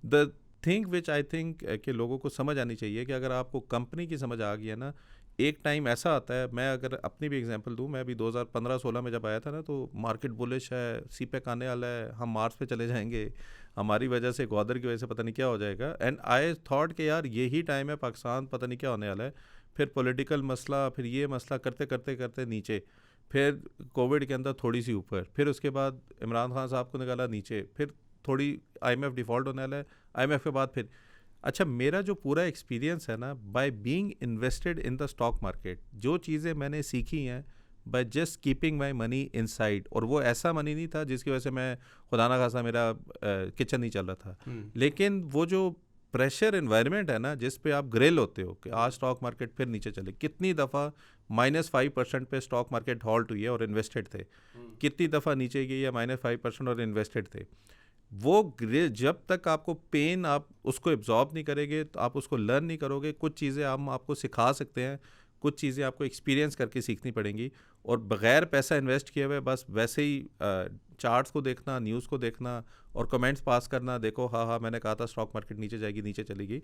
The thing which I think कि लोगों को समझ आनी चाहिए कि अगर आपको कंपनी की समझ आ गई है ना, एक टाइम ऐसा आता है, मैं अगर अपनी भी एग्जांपल दूं, मैं भी 2015-16 में जब आया था ना, तो मार्केट बुलिश है, सीपेक आने वाला है, हम मार्च पे चले जाएंगे, हमारी वजह से ग्वादर की वजह से पता नहीं क्या हो जाएगा, एंड आई थॉट कि यार यही टाइम है, पाकिस्तान पता नहीं क्या होने वाला है। फिर पॉलिटिकल मसला, फिर ये मसला करते करते करते नीचे, फिर कोविड के अंदर थोड़ी सी ऊपर, फिर उसके बाद इमरान खान साहब को निकाला नीचे, फिर थोड़ी IMF डिफ़ॉल्ट होने वाला है, IMF के बाद फिर। अच्छा, मेरा जो पूरा एक्सपीरियंस है ना, by being invested in the stock market, जो चीज़ें मैंने सीखी हैं by just keeping my money inside, और वो ऐसा मनी नहीं था जिसकी वजह से मैं खुदा ना खासा मेरा किचन नहीं चल रहा था, लेकिन वो जो प्रेशर एनवायरनमेंट है ना, जिस पे आप ग्रिल होते हो कि आज स्टॉक मार्केट फिर नीचे चले, कितनी दफ़ा -5% पे स्टॉक मार्केट हॉल्ट हुई है और इन्वेस्टेड थे, कितनी दफ़ा नीचे गई है -5% और इन्वेस्टेड थे। वो जब तक आपको पेन आप उसको एब्जॉर्ब नहीं करेंगे, तो आप उसको लर्न नहीं करोगे। कुछ चीज़ें हम आपको सिखा सकते हैं, कुछ चीज़ें आपको एक्सपीरियंस करके सीखनी पड़ेंगी, और बग़ैर पैसा इन्वेस्ट किए हुए बस वैसे ही चार्ट्स को देखना, न्यूज़ को देखना और कमेंट्स पास करना, देखो हाँ मैंने कहा था स्टॉक मार्केट नीचे जाएगी, नीचे चली गई।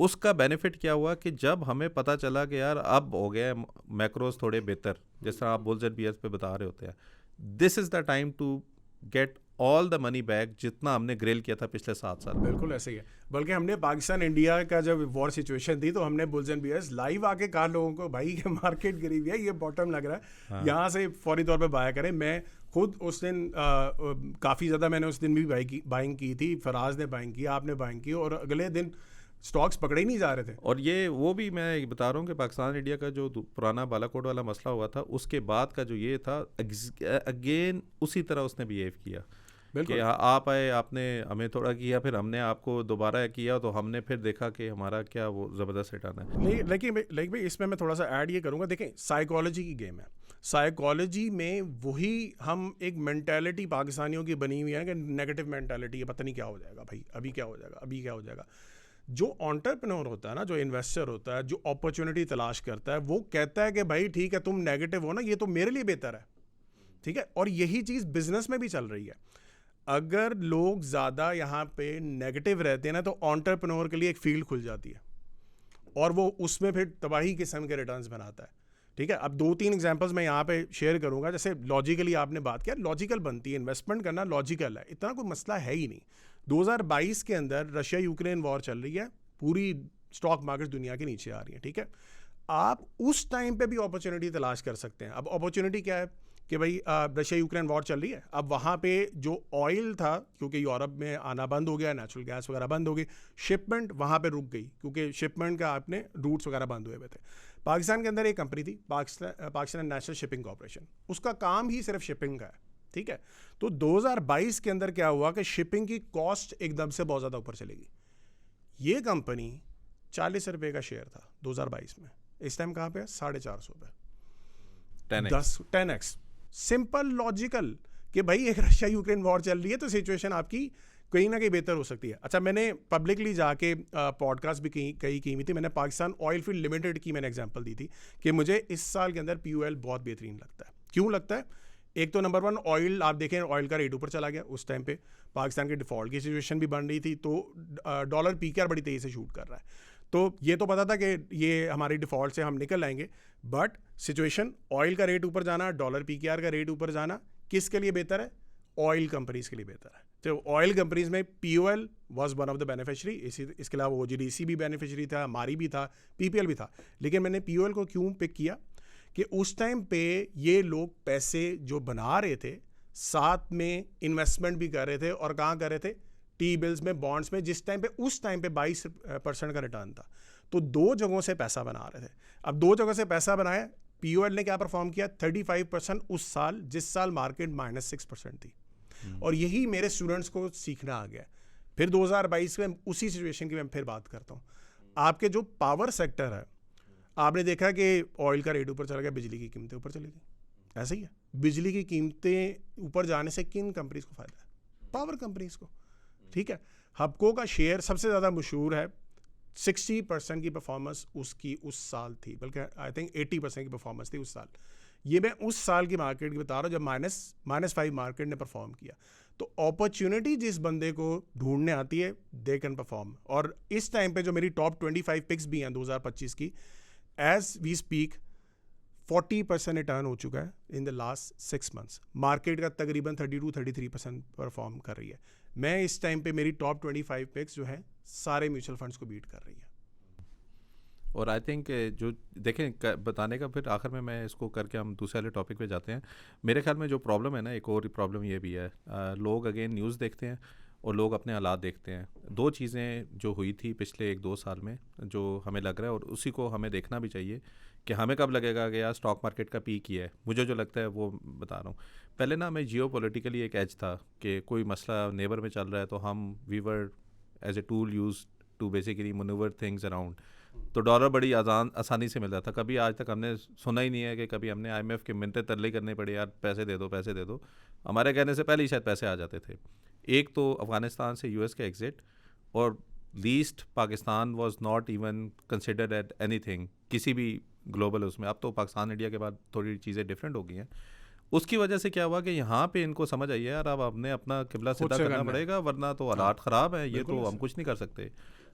उसका बेनिफिट क्या हुआ कि जब हमें पता चला कि यार अब हो गया मैक्रोज थोड़े बेहतर, जिस तरह आप बुल्स एंड बियर्स पे बता रहे होते हैं, this is the time to get all the money back जितना हमने ग्रिल किया था पिछले 7 साल में। बिल्कुल ऐसे ही है। बल्कि हमने पाकिस्तान इंडिया का जब वॉर सिचुएशन थी तो हमने बुल्स एंड बियर्स लाइव आके कहा लोगों को, भाई ये मार्केट गिरी हुई है, ये बॉटम लग रहा है, हाँ। यहाँ से फौरी तौर पे बाय करें। मैं खुद उस दिन काफ़ी ज़्यादा मैंने उस दिन भी बाइंग की थी, फराज ने बाइंग की, आपने बाइंग की, और अगले दिन स्टॉक्स पकड़े ही नहीं जा रहे थे। और ये वो भी मैं बता रहा हूँ कि पाकिस्तान इंडिया का जो पुराना बालाकोट वाला मसला हुआ था, उसके बाद का जो ये था, अगेन उसी तरह उसने बिहेव किया कि आप आए, आपने हमें थोड़ा किया, फिर हमने आपको दोबारा किया, तो हमने फिर देखा कि हमारा क्या वो ज़बरदस्त रिटर्न है। लेकिन भाई इसमें मैं थोड़ा सा ऐड ये करूँगा, देखें साइकोलॉजी की गेम है। साइकोलॉजी में वही हम एक मेंटालिटी पाकिस्तानियों की बनी हुई है कि नेगेटिव मेंटालिटी है, पता नहीं क्या हो जाएगा भाई, अभी क्या हो जाएगा, अभी क्या हो जाएगा। जो एंटरप्रेन्योर होता है ना, जो इन्वेस्टर होता है, जो अपॉर्चुनिटी तलाश करता है, वो कहता है कि भाई ठीक है तुम नेगेटिव हो ना, ये तो मेरे लिए बेहतर है, ठीक है। और यही चीज़ बिजनेस में भी चल रही है। अगर लोग ज़्यादा यहाँ पे नेगेटिव रहते हैं ना, तो एंटरप्रेन्योर के लिए एक फील्ड खुल जाती है और वो उसमें फिर तबाही किस्म के रिटर्न्स बनाता है, ठीक है। अब 2-3 एग्जांपल्स मैं यहाँ पे शेयर करूँगा। जैसे लॉजिकली आपने बात किया, लॉजिकल बनती है, इन्वेस्टमेंट करना लॉजिकल है, इतना कोई मसला है ही नहीं। 2022 के अंदर रशिया यूक्रेन वॉर चल रही है, पूरी स्टॉक मार्केट दुनिया के नीचे आ रही है, ठीक है। आप उस टाइम पे भी अपॉर्चुनिटी तलाश कर सकते हैं। अब अपॉर्चुनिटी क्या है कि भाई रशिया यूक्रेन वॉर चल रही है, अब वहाँ पे जो ऑयल था, क्योंकि यूरोप में आना बंद हो गया, नेचुरल गैस वगैरह बंद हो गई, शिपमेंट वहाँ पे रुक गई, क्योंकि शिपमेंट का आपने रूट्स वगैरह बंद हुए थे। पाकिस्तान के अंदर एक कंपनी थी, पाकिस्तान नेशनल शिपिंग कॉर्पोरेशन, उसका काम ही सिर्फ शिपिंग का है, ठीक है। तो 2022 के अंदर क्या हुआ कि शिपिंग की कॉस्ट एकदम से बहुत ज़्यादा ऊपर चलेगी। ये कंपनी 40 रुपये का शेयर था 2022 में, इस टाइम कहाँ पे है? 450 रुपये, 10x। सिंपल लॉजिकल कि भाई एक रशिया यूक्रेन वॉर चल रही है तो सिचुएशन आपकी कहीं ना कहीं बेहतर हो सकती है। अच्छा, मैंने पब्लिकली जाके पॉडकास्ट भी कई की हुई थी। मैंने पाकिस्तान ऑयल फील्ड लिमिटेड की मैंने एग्जांपल दी थी कि मुझे इस साल के अंदर POL बहुत बेहतरीन लगता है। क्यों लगता है? एक तो नंबर 1, ऑयल, आप देखें ऑयल का रेट ऊपर चला गया, उस टाइम पे पाकिस्तान के डिफ़ॉल्ट की सिचुएशन भी बन रही थी, तो डॉलर PKR बड़ी तेज़ी से शूट कर रहा है। तो ये तो पता था कि ये हमारी डिफ़ॉल्ट से हम निकल आएंगे, बट सिचुएशन, ऑयल का रेट ऊपर जाना, डॉलर PKR का रेट ऊपर जाना, किसके लिए बेहतर है? ऑयल कंपनीज के लिए बेहतर है। तो ऑयल कंपनीज में POL was one of the beneficiary, इसके अलावा OGDC भी बेनिफिशरी था, हमारी भी था, PPL भी था। लेकिन मैंने POL को क्यों पिक किया कि उस टाइम पे ये लोग पैसे जो बना रहे थे, साथ में इन्वेस्टमेंट भी कर रहे थे, और कहाँ कर रहे थे? T-बिल्स में, बॉन्ड्स में, जिस टाइम पे उस टाइम पे 22% का रिटर्न था। तो 2 जगहों से पैसा बना रहे थे। अब 2 जगहों से पैसा बनाया, POL ने क्या परफॉर्म किया? 35% उस साल, जिस साल मार्केट -6% थी। और यही मेरे स्टूडेंट्स को सीखना आ गया। फिर 2022 में उसी सिचुएशन की मैं फिर बात करता हूँ। आपके जो पावर सेक्टर है, आपने देखा कि ऑयल का रेट ऊपर चला गया, बिजली की कीमतें ऊपर चली गई। ऐसा ही है, बिजली की कीमतें ऊपर जाने से किन कंपनीज को फ़ायदा है? पावर कंपनीज को, ठीक है। हबको का शेयर सबसे ज़्यादा मशहूर है, 60% की परफॉर्मेंस उसकी उस साल थी, बल्कि आई थिंक 80% की परफॉर्मेंस थी उस साल। ये मैं उस साल की मार्केट की बता रहा हूँ जब -5 मार्केट ने परफॉर्म किया। तो अपॉर्चुनिटी जिस बंदे को ढूंढने आती है, दे कैन परफॉर्म। और इस टाइम पे जो मेरी टॉप 25 पिक्स भी हैं 2025 की, एज वी स्पीक 40% रिटर्न हो चुका है in the last 6 months. Market का तकरीबन 32-33% परफॉर्म कर रही है। मैं इस टाइम पे मेरी टॉप 25 पिक्स जो है सारे म्यूचुअल फंड्स को बीट कर रही है। और आई थिंक जो देखें बताने का, फिर आखिर में मैं इसको करके हम दूसरे वाले टॉपिक पे जाते हैं। मेरे ख्याल में जो प्रॉब्लम है ना, एक और प्रॉब्लम ये भी है, लोग अगेन न्यूज़ देखते हैं और लोग अपने हालात देखते हैं। 2 चीज़ें जो हुई थी पिछले 1-2 साल में जो हमें लग रहा है, और उसी को हमें देखना भी चाहिए कि हमें कब लगेगा कि यार स्टॉक मार्केट का पीक ही है। मुझे जो लगता है वो बता रहा हूँ। पहले ना हमें जियोपॉलिटिकली एक एज था कि कोई मसला नेबर में चल रहा है तो हम we were as a tool use to basically manoeuvre things around. तो डॉलर बड़ी आसानी से मिल रहा था। कभी आज तक हमने सुना ही नहीं है कि कभी हमने IMF के मिन्नतें तरले करने पड़े, यार पैसे दे दो, पैसे दे दो। हमारे कहने से पहले ही शायद पैसे आ जाते थे। एक तो अफ़गानिस्तान से US का एग्ज़िट, और least Pakistan was not even considered at anything किसी भी ग्लोबल उसमें। अब तो पाकिस्तान इंडिया के बाद थोड़ी चीज़ें डिफरेंट हो गई हैं। उसकी वजह से क्या हुआ कि यहाँ पे इनको समझ आई है यार अब हमने अपना किबला सीधा करना पड़ेगा, वरना तो हालात ख़राब है, ये तो हम कुछ नहीं कर सकते।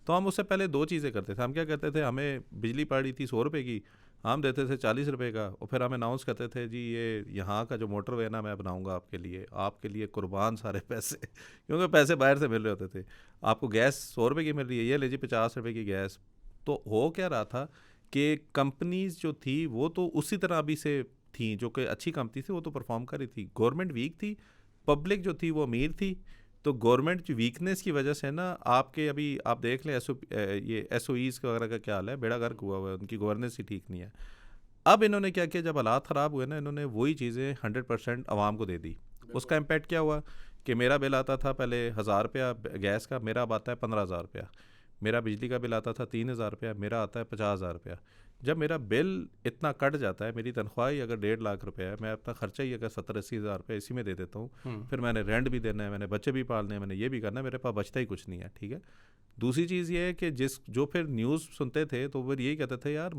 तो हम उससे पहले 2 चीज़ें करते थे। हम क्या करते थे, हमें बिजली पड़ रही थी 100 रुपये की, हम देते थे 40 रुपये का, और फिर हम अनाउंस करते थे जी ये यहाँ का जो मोटरवे है ना मैं बनाऊंगा आपके लिए कुर्बान सारे पैसे क्योंकि पैसे बाहर से मिल रहे होते थे। आपको गैस 100 रुपये की मिल रही है, ये लीजिए 50 रुपये की गैस। तो हो क्या रहा था कि कंपनीज जो थी वो तो उसी तरह अभी से थी, जो कि अच्छी कंपनी थी वो तो परफॉर्म कर रही थी, गवर्नमेंट वीक थी, पब्लिक जो थी वो अमीर थी। तो गवर्नमेंट की वीकनेस की वजह से ना आपके अभी आप देख लें ये SOEs वगैरह का क्या हाल है, बेड़ा गर्क हुआ हुआ है, उनकी गवर्नेंस ही ठीक नहीं है। अब इन्होंने क्या किया, जब हालात ख़राब हुए ना, इन्होंने वही चीज़ें 100% आवाम को दे दी। उसका इम्पैक्ट क्या हुआ कि मेरा बिल आता था पहले 1000 रुपया गैस का, मेरा अब आता है 15,000 रुपया। मेरा बिजली का बिल आता था 3000 रुपया, मेरा आता है 50,000 रुपया। जब मेरा बिल इतना कट जाता है, मेरी तनख्वाह ही अगर 1.5 लाख रुपया है, मैं अपना खर्चा ही अगर 70-80 हज़ार रुपये इसी में दे देता हूँ, फिर मैंने रेंट भी देना है, मैंने बच्चे भी पालने हैं, मैंने ये भी करना है, मेरे पास बचता ही कुछ नहीं है। ठीक है। दूसरी चीज़ ये है कि जो फिर न्यूज़ सुनते थे तो फिर यही कहते थे यार,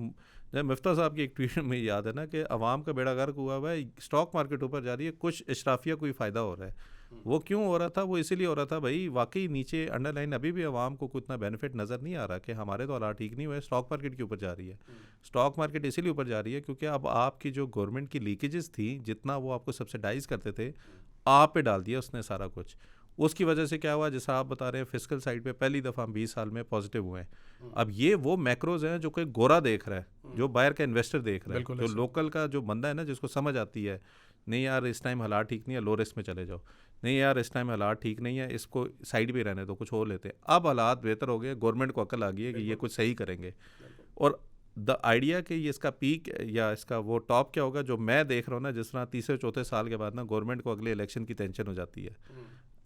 जब मिफ्ता साहब की एक ट्वीट में याद है ना कि अवाम का बेड़ा गर्क हुआ हुआ है, स्टॉक मार्केट ऊपर जा रही है, कुछ इशराफिया कोई फ़ायदा हो रहा है। वो क्यों हो रहा था, वो इसीलिए हो रहा था भाई, वाकई नीचे अंडरलाइन अभी भी अवाम को उतना बेनिफिट नज़र नहीं आ रहा कि हमारे तो हालात ठीक नहीं हुए, स्टॉक मार्केट के ऊपर जा रही है। स्टॉक मार्केट इसीलिए ऊपर जा रही है क्योंकि अब आपकी जो गवर्नमेंट की लीकेजेस थी, जितना वो आपको सब्सिडाइज़ करते थे, आप पे डाल दिया उसने सारा कुछ। उसकी वजह से क्या हुआ, जैसा आप बता रहे हैं, फिस्कल साइड पे पहली दफ़ा हम 20 साल में पॉजिटिव हुए हैं। अब ये वो मैक्रोज हैं जो कोई गोरा देख रहा है, जो बाहर का इन्वेस्टर देख रहा है, जो लोकल का जो बंदा है ना, जिसको समझ आती है नहीं यार इस टाइम हालात ठीक नहीं है, लो रिस्क में चले जाओ, नहीं यार इस टाइम हालात ठीक नहीं है, इसको साइड पे रहने दो, कुछ और लेते हैं। अब हालात बेहतर हो गए, गवर्नमेंट को अकल आ गई है कि ये कुछ सही करेंगे। और द आइडिया कि ये इसका पीक या इसका वो टॉप क्या होगा, जो मैं देख रहा हूँ ना, जिस तरह तीसरे चौथे साल के बाद ना गवर्नमेंट को अगले इलेक्शन की टेंशन हो जाती है।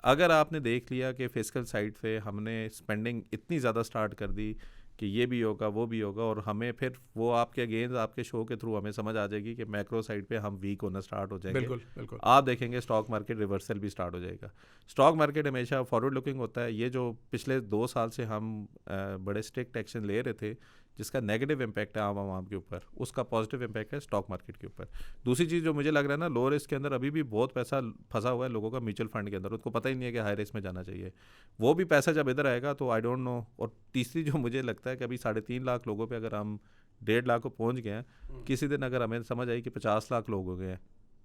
अगर आपने देख लिया कि फिस्कल साइड पे हमने स्पेंडिंग इतनी ज़्यादा स्टार्ट कर दी कि ये भी होगा वो भी होगा, और हमें फिर वो आपके अगेंस्ट आपके शो के थ्रू हमें समझ आ जाएगी कि मैक्रो साइड पे हम वीक होना स्टार्ट हो जाएंगे। बिल्कुल। आप देखेंगे स्टॉक मार्केट रिवर्सल भी स्टार्ट हो जाएगा। स्टॉक मार्केट हमेशा फॉरवर्ड लुकिंग होता है। ये जो पिछले 2 साल से हम बड़े स्ट्रिक्ट एक्शन ले रहे थे, जिसका नेगेटिव इम्पैक्ट है आवाम के ऊपर, उसका पॉजिटिव इम्पैक्ट है स्टॉक मार्केट के ऊपर। दूसरी चीज़ जो मुझे लग रहा है ना, लो रिस्क के अंदर अभी भी बहुत पैसा फंसा हुआ है लोगों का म्यूचुअल फंड के अंदर, उनको पता ही नहीं है कि हाई रिस्क में जाना चाहिए। वो भी पैसा जब इधर आएगा तो आई डोंट नो। और तीसरी जो मुझे लगता है कि अभी 3.5 लाख लोगों पे अगर हम 1.5 लाख को पहुंच गए हैं, किसी दिन अगर हमें समझ आई कि 50 लाख लोग हो गए हैं,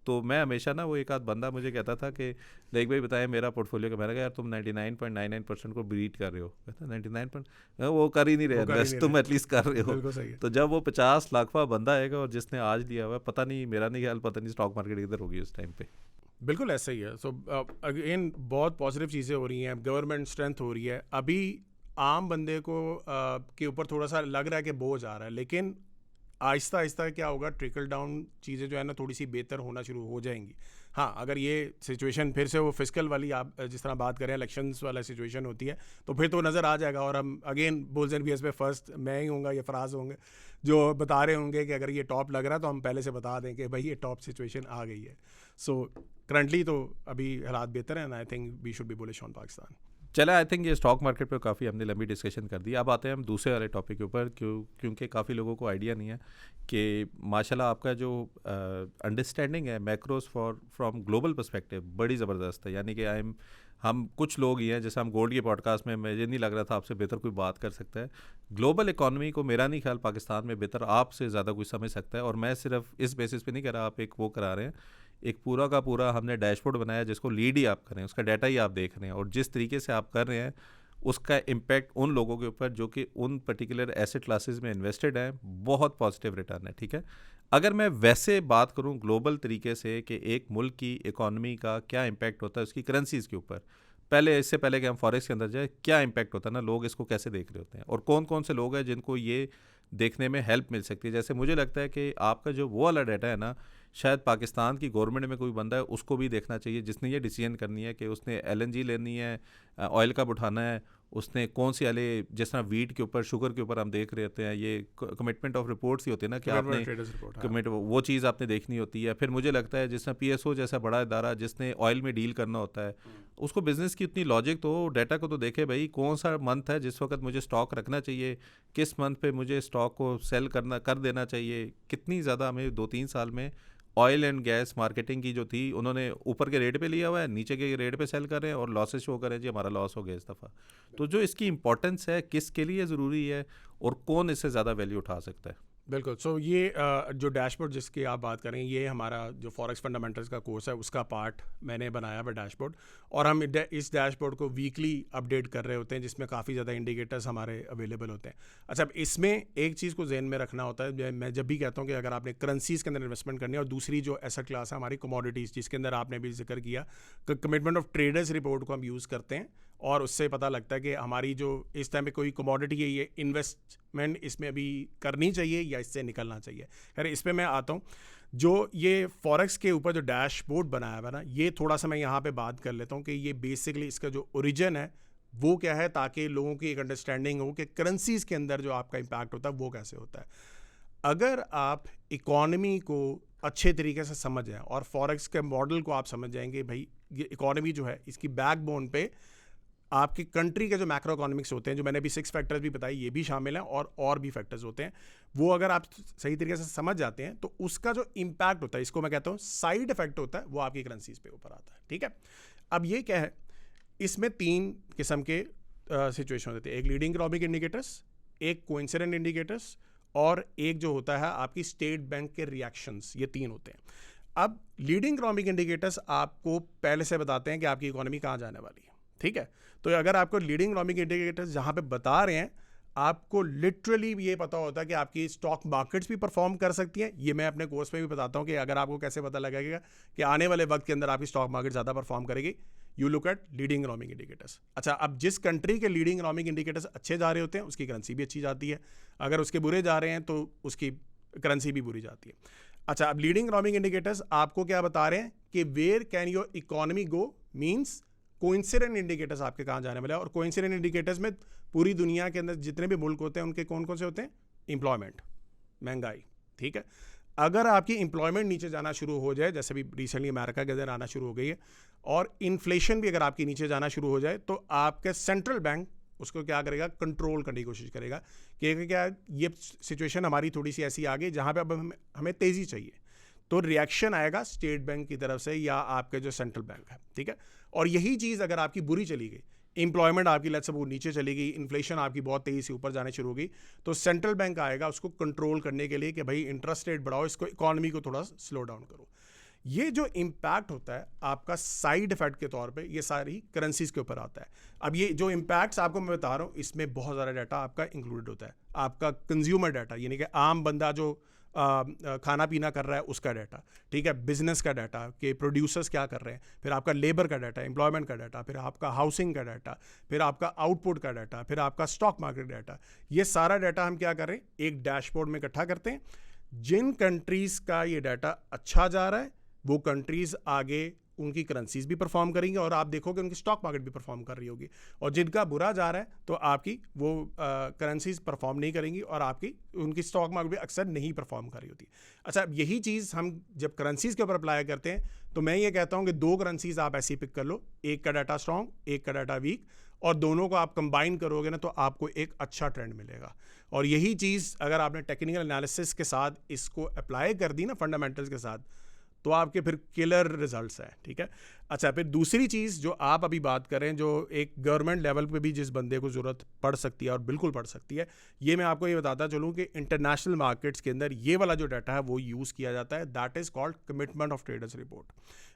तो मैं हमेशा ना, वो एक आध बंदा मुझे कहता था कि लाइक भाई बताएं मेरा पोर्टफोलियो का, मैंने कहा यार तुम 99.99% को बीट कर रहे हो। कहता 99 वो कर ही नहीं रहे इन्वेस्ट, तुम एटलीस्ट कर रहे हो। तो जब वो 50 लाखवा बंदा आएगा और जिसने आज लिया हुआ है, पता नहीं, मेरा नहीं ख्याल, पता नहीं स्टॉक मार्केट किधर होगी उस टाइम पे। बिल्कुल ऐसा ही है। सो अगेन बहुत पॉजिटिव चीज़ें हो रही हैं, गवर्नमेंट स्ट्रेंथ हो रही है। अभी आम बंदे को के ऊपर थोड़ा सा लग रहा है कि बोझ आ रहा है, लेकिन आहिस्ता आहिस्ता क्या होगा, ट्रिकल डाउन चीज़ें जो है ना थोड़ी सी बेहतर होना शुरू हो जाएंगी। हाँ, अगर ये सिचुएशन फिर से वो फिस्कल वाली आप जिस तरह बात करें इलेक्शंस वाला सिचुएशन होती है, तो फिर तो नज़र आ जाएगा। और हम अगेन बुल्स एंड बियर्स पे फर्स्ट मैं ही होऊंगा या फराज होंगे जो बता रहे होंगे कि अगर ये टॉप लग रहा है तो हम पहले से बता दें कि भाई ये टॉप सिचुएशन आ गई है। सो करंटली तो अभी हालात बेहतर हैं, and I think we should be bullish on Pakistan. चला, आई थिंक ये स्टॉक मार्केट पे काफ़ी हमने लंबी डिस्कशन कर दी। अब आते हैं हम दूसरे वाले टॉपिक के ऊपर, क्योंकि काफ़ी लोगों को आइडिया नहीं है कि माशाल्लाह आपका जो अंडरस्टैंडिंग है मैक्रोस फ्रॉम ग्लोबल पर्सपेक्टिव बड़ी ज़बरदस्त है। यानी कि हम कुछ लोग ही हैं, जैसे हम गोल्ड के पॉडकास्ट में, मुझे नहीं लग रहा था आपसे बेहतर कोई बात कर सकता है ग्लोबल इकॉनमी को। मेरा नहीं ख्याल पाकिस्तान में बेहतर आपसे ज़्यादा कोई समझ सकता है। और मैं सिर्फ इस बेसिस पे नहीं कह रहा, आप एक वो करा रहे हैं, एक पूरा का पूरा हमने डैशबोर्ड बनाया जिसको लीड ही आप करें, उसका डाटा ही आप देख रहे हैं, और जिस तरीके से आप कर रहे हैं उसका इम्पैक्ट उन लोगों के ऊपर जो कि उन पर्टिकुलर एसेट क्लासेस में इन्वेस्टेड हैं, बहुत पॉजिटिव रिटर्न है। ठीक है। अगर मैं वैसे बात करूं ग्लोबल तरीके से कि एक मुल्क की इकॉनमी का क्या इम्पैक्ट होता है उसकी करेंसीज़ के ऊपर, इससे पहले कि हम फॉरेक्स के अंदर जाए, क्या इम्पैक्ट होता है ना, लोग इसको कैसे देख रहे होते हैं, और कौन कौन से लोग हैं जिनको ये देखने में हेल्प मिल सकती है। जैसे मुझे लगता है कि आपका जो वो वाला डाटा है ना, शायद पाकिस्तान की गवर्नमेंट में कोई बंदा है उसको भी देखना चाहिए, जिसने ये डिसीजन करनी है कि उसने LNG लेनी है, ऑयल कब उठाना है, उसने कौन सी वाले, जिस तरह वीट के ऊपर, शुगर के ऊपर हम देख रहे होते हैं, ये कमिटमेंट ऑफ रिपोर्ट्स ही होती है ना कि आपने कमिट, वो चीज़ आपने देखनी होती है। फिर मुझे लगता है जिस तरह PSO जैसा बड़ा इदारा जिसने ऑयल में डील करना होता है, उसको बिज़नेस की उतनी लॉजिक तो डाटा को तो देखे भाई, कौन सा मंथ है जिस वक्त मुझे स्टॉक रखना चाहिए, किस मंथ पे मुझे स्टॉक को सेल कर देना चाहिए। कितनी ज़्यादा हमें 2-3 साल में ऑयल एंड गैस मार्केटिंग की जो थी, उन्होंने ऊपर के रेट पे लिया हुआ है, नीचे के रेट पे सेल कर रहे हैं और लॉसेस शो कर रहे हैं, जी हमारा लॉस हो गया इस दफ़ा। तो जो इसकी इंपॉर्टेंस है, किसके लिए ज़रूरी है और कौन इससे ज़्यादा वैल्यू उठा सकता है। बिल्कुल। सो ये जो डैशबोर्ड जिसकी आप बात करें, ये हमारा जो फॉरेक्स फंडामेंटल्स का कोर्स है उसका पार्ट मैंने बनाया हुआ डैशबोर्ड, और हम इस डैशबोर्ड को वीकली अपडेट कर रहे होते हैं, जिसमें काफ़ी ज़्यादा इंडिकेटर्स हमारे अवेलेबल होते हैं। अच्छा, अब इसमें एक चीज़ को जहन में रखना होता है, मैं जब भी कहता हूँ कि अगर आपने करेंसीज़ के अंदर इन्वेस्टमेंट करनी है, और दूसरी जो एसेट क्लास है हमारी कमोडिटीज़, जिसके अंदर आपने भी जिक्र किया, कमिटमेंट ऑफ ट्रेडर्स रिपोर्ट को हम यूज़ करते हैं, और उससे पता लगता है कि हमारी जो इस टाइम पे कोई कमोडिटी है, ये इन्वेस्टमेंट इसमें अभी करनी चाहिए या इससे निकलना चाहिए। खैर, इस पे मैं आता हूँ। जो ये फॉरेक्स के ऊपर जो डैशबोर्ड बनाया हुआ है ना, ये थोड़ा सा मैं यहाँ पे बात कर लेता हूँ कि ये बेसिकली इसका जो ओरिजिन है वो क्या है, ताकि लोगों की एक अंडरस्टैंडिंग हो कि करेंसीज के अंदर जो आपका इम्पैक्ट होता है वो कैसे होता है। अगर आप इकॉनमी को अच्छे तरीके से समझ जाएं और फॉरेक्स के मॉडल को आप समझ जाएंगे, भाई ये इकॉनमी जो है इसकी बैकबोन पे आपकी कंट्री के जो मैक्रो इकोनॉमिक्स होते हैं, जो मैंने अभी 6 फैक्टर्स भी बताई, ये भी शामिल हैं, और भी फैक्टर्स होते हैं, वो अगर आप सही तरीके से समझ जाते हैं तो उसका जो इम्पैक्ट होता है, इसको मैं कहता हूँ साइड इफेक्ट होता है, वो आपकी करेंसीज पे ऊपर आता है। ठीक है, अब ये क्या है, इसमें 3 किस्म के सिचुएशन होते हैं। एक लीडिंग इकोनॉमिक इंडिकेटर्स, एक कोइंसिडेंट इंडिकेटर्स, और एक जो होता है आपकी स्टेट बैंक के रिएक्शंस। ये 3 होते हैं। अब लीडिंग इकोनॉमिक इंडिकेटर्स आपको पहले से बताते हैं कि आपकी इकोनॉमी कहाँ जाने वाली है। ठीक है, तो अगर आपको लीडिंग इकोनॉमिक इंडिकेटर्स जहाँ पे बता रहे हैं, आपको लिटरली ये पता होता है कि आपकी स्टॉक मार्केट्स भी परफॉर्म कर सकती हैं। ये मैं अपने कोर्स में भी बताता हूँ कि अगर आपको कैसे पता लगेगा कि आने वाले वक्त के अंदर आपकी स्टॉक मार्केट ज़्यादा परफॉर्म करेगी, you look at leading economic indicators. अच्छा, अब जिस कंट्री के लीडिंग इकोनॉमिक इंडिकेटर्स अच्छे जा रहे होते हैं, उसकी करेंसी भी अच्छी जाती है। अगर उसके बुरे जा रहे हैं तो उसकी करेंसी भी बुरी जाती है। अच्छा, अब लीडिंग इकोनॉमिक इंडिकेटर्स आपको क्या बता रहे हैं कि where can your economy go, means coincident indicators आपके कहाँ जाने वाले हैं। और कोइंसिडेंट इंडिकेटर्स में पूरी दुनिया के अंदर जितने भी मुल्क होते हैं उनके कौन कौन से होते हैं? एम्प्लॉयमेंट, महंगाई। ठीक है, अगर आपकी एम्प्लॉयमेंट नीचे जाना शुरू हो जाए, जैसे भी रिसेंटली अमेरिका के अंदर आना शुरू हो गई है, और इन्फ्लेशन भी अगर आपकी नीचे जाना शुरू हो जाए, तो आपके सेंट्रल बैंक उसको क्या करेगा? कंट्रोल करने की कोशिश करेगा कि क्या ये सिचुएशन हमारी थोड़ी सी ऐसी आ गई जहाँ पे अब हमें तेज़ी चाहिए, तो रिएक्शन आएगा स्टेट बैंक की तरफ से या आपके जो सेंट्रल बैंक है। ठीक है, और यही चीज़ अगर आपकी बुरी चली गई, एम्प्लॉयमेंट आपकी लेट्स सपोज नीचे चली गई, इन्फ्लेशन आपकी बहुत तेज़ी से ऊपर जाने शुरू हो गई, तो सेंट्रल बैंक आएगा उसको कंट्रोल करने के लिए कि भाई इंटरेस्ट रेट बढ़ाओ, इसको इकोनॉमी को थोड़ा स्लो डाउन करो। ये जो इम्पैक्ट होता है आपका साइड इफेक्ट के तौर पे, ये सारी करेंसीज के ऊपर आता है। अब ये जो इम्पैक्ट्स आपको मैं बता रहा हूँ, इसमें बहुत ज़्यादा डाटा आपका इंक्लूडेड होता है। आपका कंज्यूमर डाटा, यानी कि आम बंदा जो खाना पीना कर रहा है उसका डाटा, ठीक है, बिजनेस का डाटा कि प्रोड्यूसर्स क्या कर रहे हैं, फिर आपका लेबर का डाटा, एम्प्लॉयमेंट का डाटा, फिर आपका हाउसिंग का डाटा, फिर आपका आउटपुट का डाटा, फिर आपका स्टॉक मार्केट डाटा। ये सारा डाटा हम क्या कर रहे हैं? एक डैशबोर्ड में इकट्ठा करते हैं। जिन कंट्रीज़ का ये डाटा अच्छा जा रहा है, वो कंट्रीज़ आगे उनकी करेंसीज भी परफॉर्म करेंगी, और आप देखोगे उनकी स्टॉक मार्केट भी परफॉर्म कर रही होगी। और जिनका बुरा जा रहा है, तो आपकी वो करेंसीज परफॉर्म नहीं करेंगी, और आपकी उनकी स्टॉक मार्केट भी अक्सर नहीं परफॉर्म कर रही होती। अच्छा, यही चीज़ हम जब करेंसीज के ऊपर अप्लाई करते हैं, तो मैं ये कहता हूँ कि 2 करेंसीज आप ऐसी पिक कर लो, एक का डाटा स्ट्रॉन्ग, एक का डाटा वीक, और दोनों को आप कंबाइन करोगे ना, तो आपको एक अच्छा ट्रेंड मिलेगा। और यही चीज़ अगर आपने टेक्निकल एनालिसिस के साथ इसको अप्लाई कर दी ना, फंडामेंटल्स के साथ, तो आपके फिर किलर रिजल्ट्स हैं। ठीक है, अच्छा, फिर दूसरी चीज़ जो आप अभी बात करें, जो एक गवर्नमेंट लेवल पे भी जिस बंदे को ज़रूरत पड़ सकती है, और बिल्कुल पड़ सकती है, ये मैं आपको ये बताता चलूँ कि इंटरनेशनल मार्केट्स के अंदर ये वाला जो डाटा है वो यूज़ किया जाता है। That is called commitment of traders report.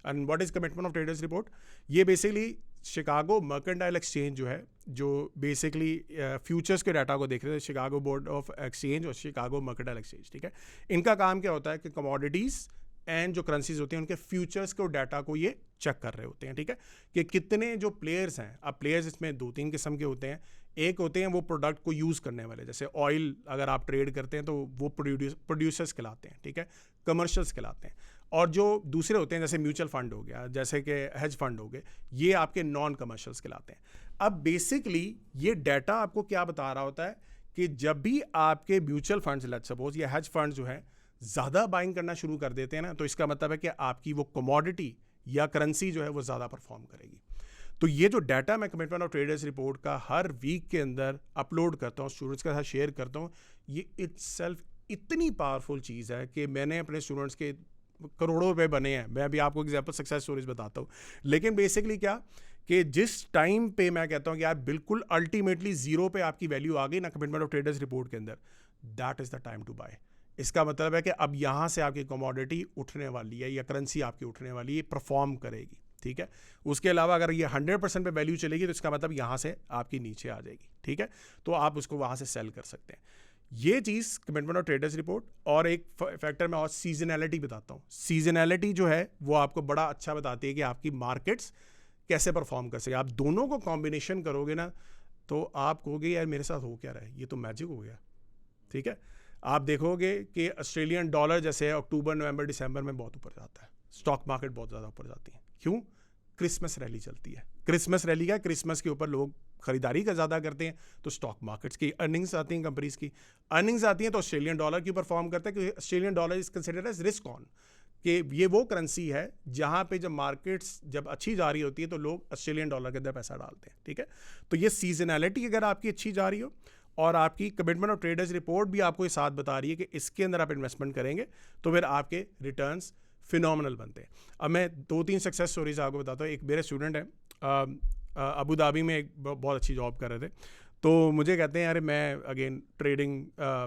And what is commitment of traders report? ये बेसिकली शिकागो मर्केंटाइल एक्सचेंज जो है, जो बेसिकली फ्यूचर्स के डाटा को देख रहे हैं, शिकागो बोर्ड ऑफ एक्सचेंज और शिकागो मर्केंटाइल एक्सचेंज। ठीक है, इनका काम क्या होता है कि कमोडिटीज़ एंड जो करेंसीज होती हैं उनके फ्यूचर्स को डाटा को ये चेक कर रहे होते हैं। ठीक है, कि कितने जो प्लेयर्स हैं, अब प्लेयर्स इसमें 2-3 किस्म के होते हैं। एक होते हैं वो प्रोडक्ट को यूज़ करने वाले, जैसे ऑयल अगर आप ट्रेड करते हैं तो वो प्रोड्यूसर्स कहलाते हैं। ठीक है, कमर्शियल्स कहलाते हैं। और जो दूसरे होते हैं, जैसे म्यूचुअल फंड हो गया, जैसे कि हेज फंड हो गए, ये आपके नॉन कमर्शियल्स कहलाते हैं। अब बेसिकली ये डाटा आपको क्या बता रहा होता है कि जब भी आपके म्यूचुअल फंड्स लेट्स सपोज या हेज फंड जो है ज़्यादा बाइंग करना शुरू कर देते हैं ना, तो इसका मतलब है कि आपकी वो कमोडिटी या करेंसी जो है वो ज़्यादा परफॉर्म करेगी। तो ये जो डाटा मैं कमिटमेंट ऑफ ट्रेडर्स रिपोर्ट का हर वीक के अंदर अपलोड करता हूँ, स्टूडेंट्स के साथ शेयर करता हूँ, ये इटसेल्फ इतनी पावरफुल चीज़ है कि मैंने अपने स्टूडेंट्स के करोड़ों रुपए बने हैं। मैं अभी आपको एग्जाम्पल सक्सेस स्टोरीज बताता हूँ, लेकिन बेसिकली क्या कि जिस टाइम पे मैं कहता हूँ कि यार बिल्कुल अल्टीमेटली 0 पे आपकी वैल्यू आ गई ना कमिटमेंट ऑफ ट्रेडर्स रिपोर्ट के अंदर, that is the time to buy. इसका मतलब है कि अब यहाँ से आपकी कमोडिटी उठने वाली है या करेंसी आपकी उठने वाली है, परफॉर्म करेगी, ठीक है। उसके अलावा अगर ये 100% पे वैल्यू चलेगी तो इसका मतलब यहाँ से आपकी नीचे आ जाएगी, ठीक है। तो आप उसको वहाँ से सेल कर सकते हैं। ये चीज़ कमिटमेंट ऑफ ट्रेडर्स रिपोर्ट। और एक फैक्टर मैं और सीजनैलिटी बताता हूँ। सीजनैलिटी जो है वो आपको बड़ा अच्छा बताती है कि आपकी मार्केट्स कैसे परफॉर्म कर सके। आप दोनों को कॉम्बिनेशन करोगे ना तो आप कहोगे यार मेरे साथ हो क्या रहा है, ये तो मैजिक हो गया, ठीक है। आप देखोगे कि ऑस्ट्रेलियन डॉलर जैसे अक्टूबर नवंबर दिसंबर में बहुत ऊपर जाता है, स्टॉक मार्केट बहुत ज़्यादा ऊपर जाती है। क्यों? क्रिसमस रैली चलती है। क्रिसमस रैली का, क्रिसमस के ऊपर लोग खरीदारी का ज़्यादा करते हैं, तो स्टॉक मार्केट्स की अर्निंग्स आती हैं, कंपनीज की अर्निंग्स आती हैं तो ऑस्ट्रेलियन डॉलर की परफॉर्म करता है, क्योंकि Australian dollar is considered as risk on, कि ये वो करेंसी है जहाँ पे जब मार्केट्स जब अच्छी जा रही होती है तो लोग ऑस्ट्रेलियन डॉलर के अंदर पैसा डालते हैं, ठीक है। तो ये सीजनैलिटी अगर आपकी अच्छी जा रही हो और आपकी कमिटमेंट ऑफ ट्रेडर्स रिपोर्ट भी आपको ये साथ बता रही है कि इसके अंदर आप इन्वेस्टमेंट करेंगे तो फिर आपके रिटर्न्स फिनोमिनल बनते हैं। अब मैं 2-3 सक्सेस स्टोरीज आपको बताता हूँ। एक मेरे स्टूडेंट है अबू धाबी में, एक बहुत अच्छी जॉब कर रहे थे, तो मुझे कहते हैं अरे मैं अगेन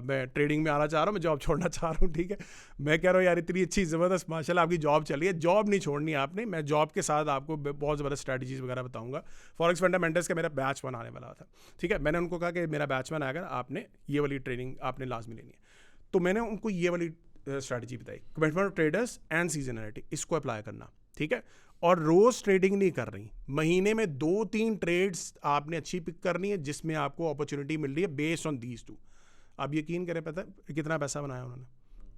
मैं ट्रेडिंग में आना चाह रहा हूँ, मैं जॉब छोड़ना चाह रहा हूँ, ठीक है। मैं कह रहा हूँ यार इतनी अच्छी ज़बरदस्त माशाल्लाह आपकी जॉब चल रही है, जॉब नहीं छोड़नी है आपने, मैं जॉब के साथ आपको बहुत ज़बरदस्त स्ट्रैटेजीज वगैरह बताऊँगा। फॉरेक्स फंडामेंटल्स का मेरा बैच वन आने वाला था, ठीक है। मैंने उनको कहा कि मेरा बैच वन आएगा, आपने ये वाली ट्रेनिंग आपने लाजमी लेनी है। तो मैंने उनको ये वाली स्ट्रैटेजी बताई, commitment of traders and seasonality, इसको अप्लाई करना, ठीक है। और रोज़ ट्रेडिंग नहीं कर रही, महीने में 2-3 ट्रेड्स आपने अच्छी पिक करनी है जिसमें आपको अपॉर्चुनिटी मिल रही है बेस्ड ऑन दीज टू। आप यकीन करें, पता है कितना पैसा बनाया उन्होंने?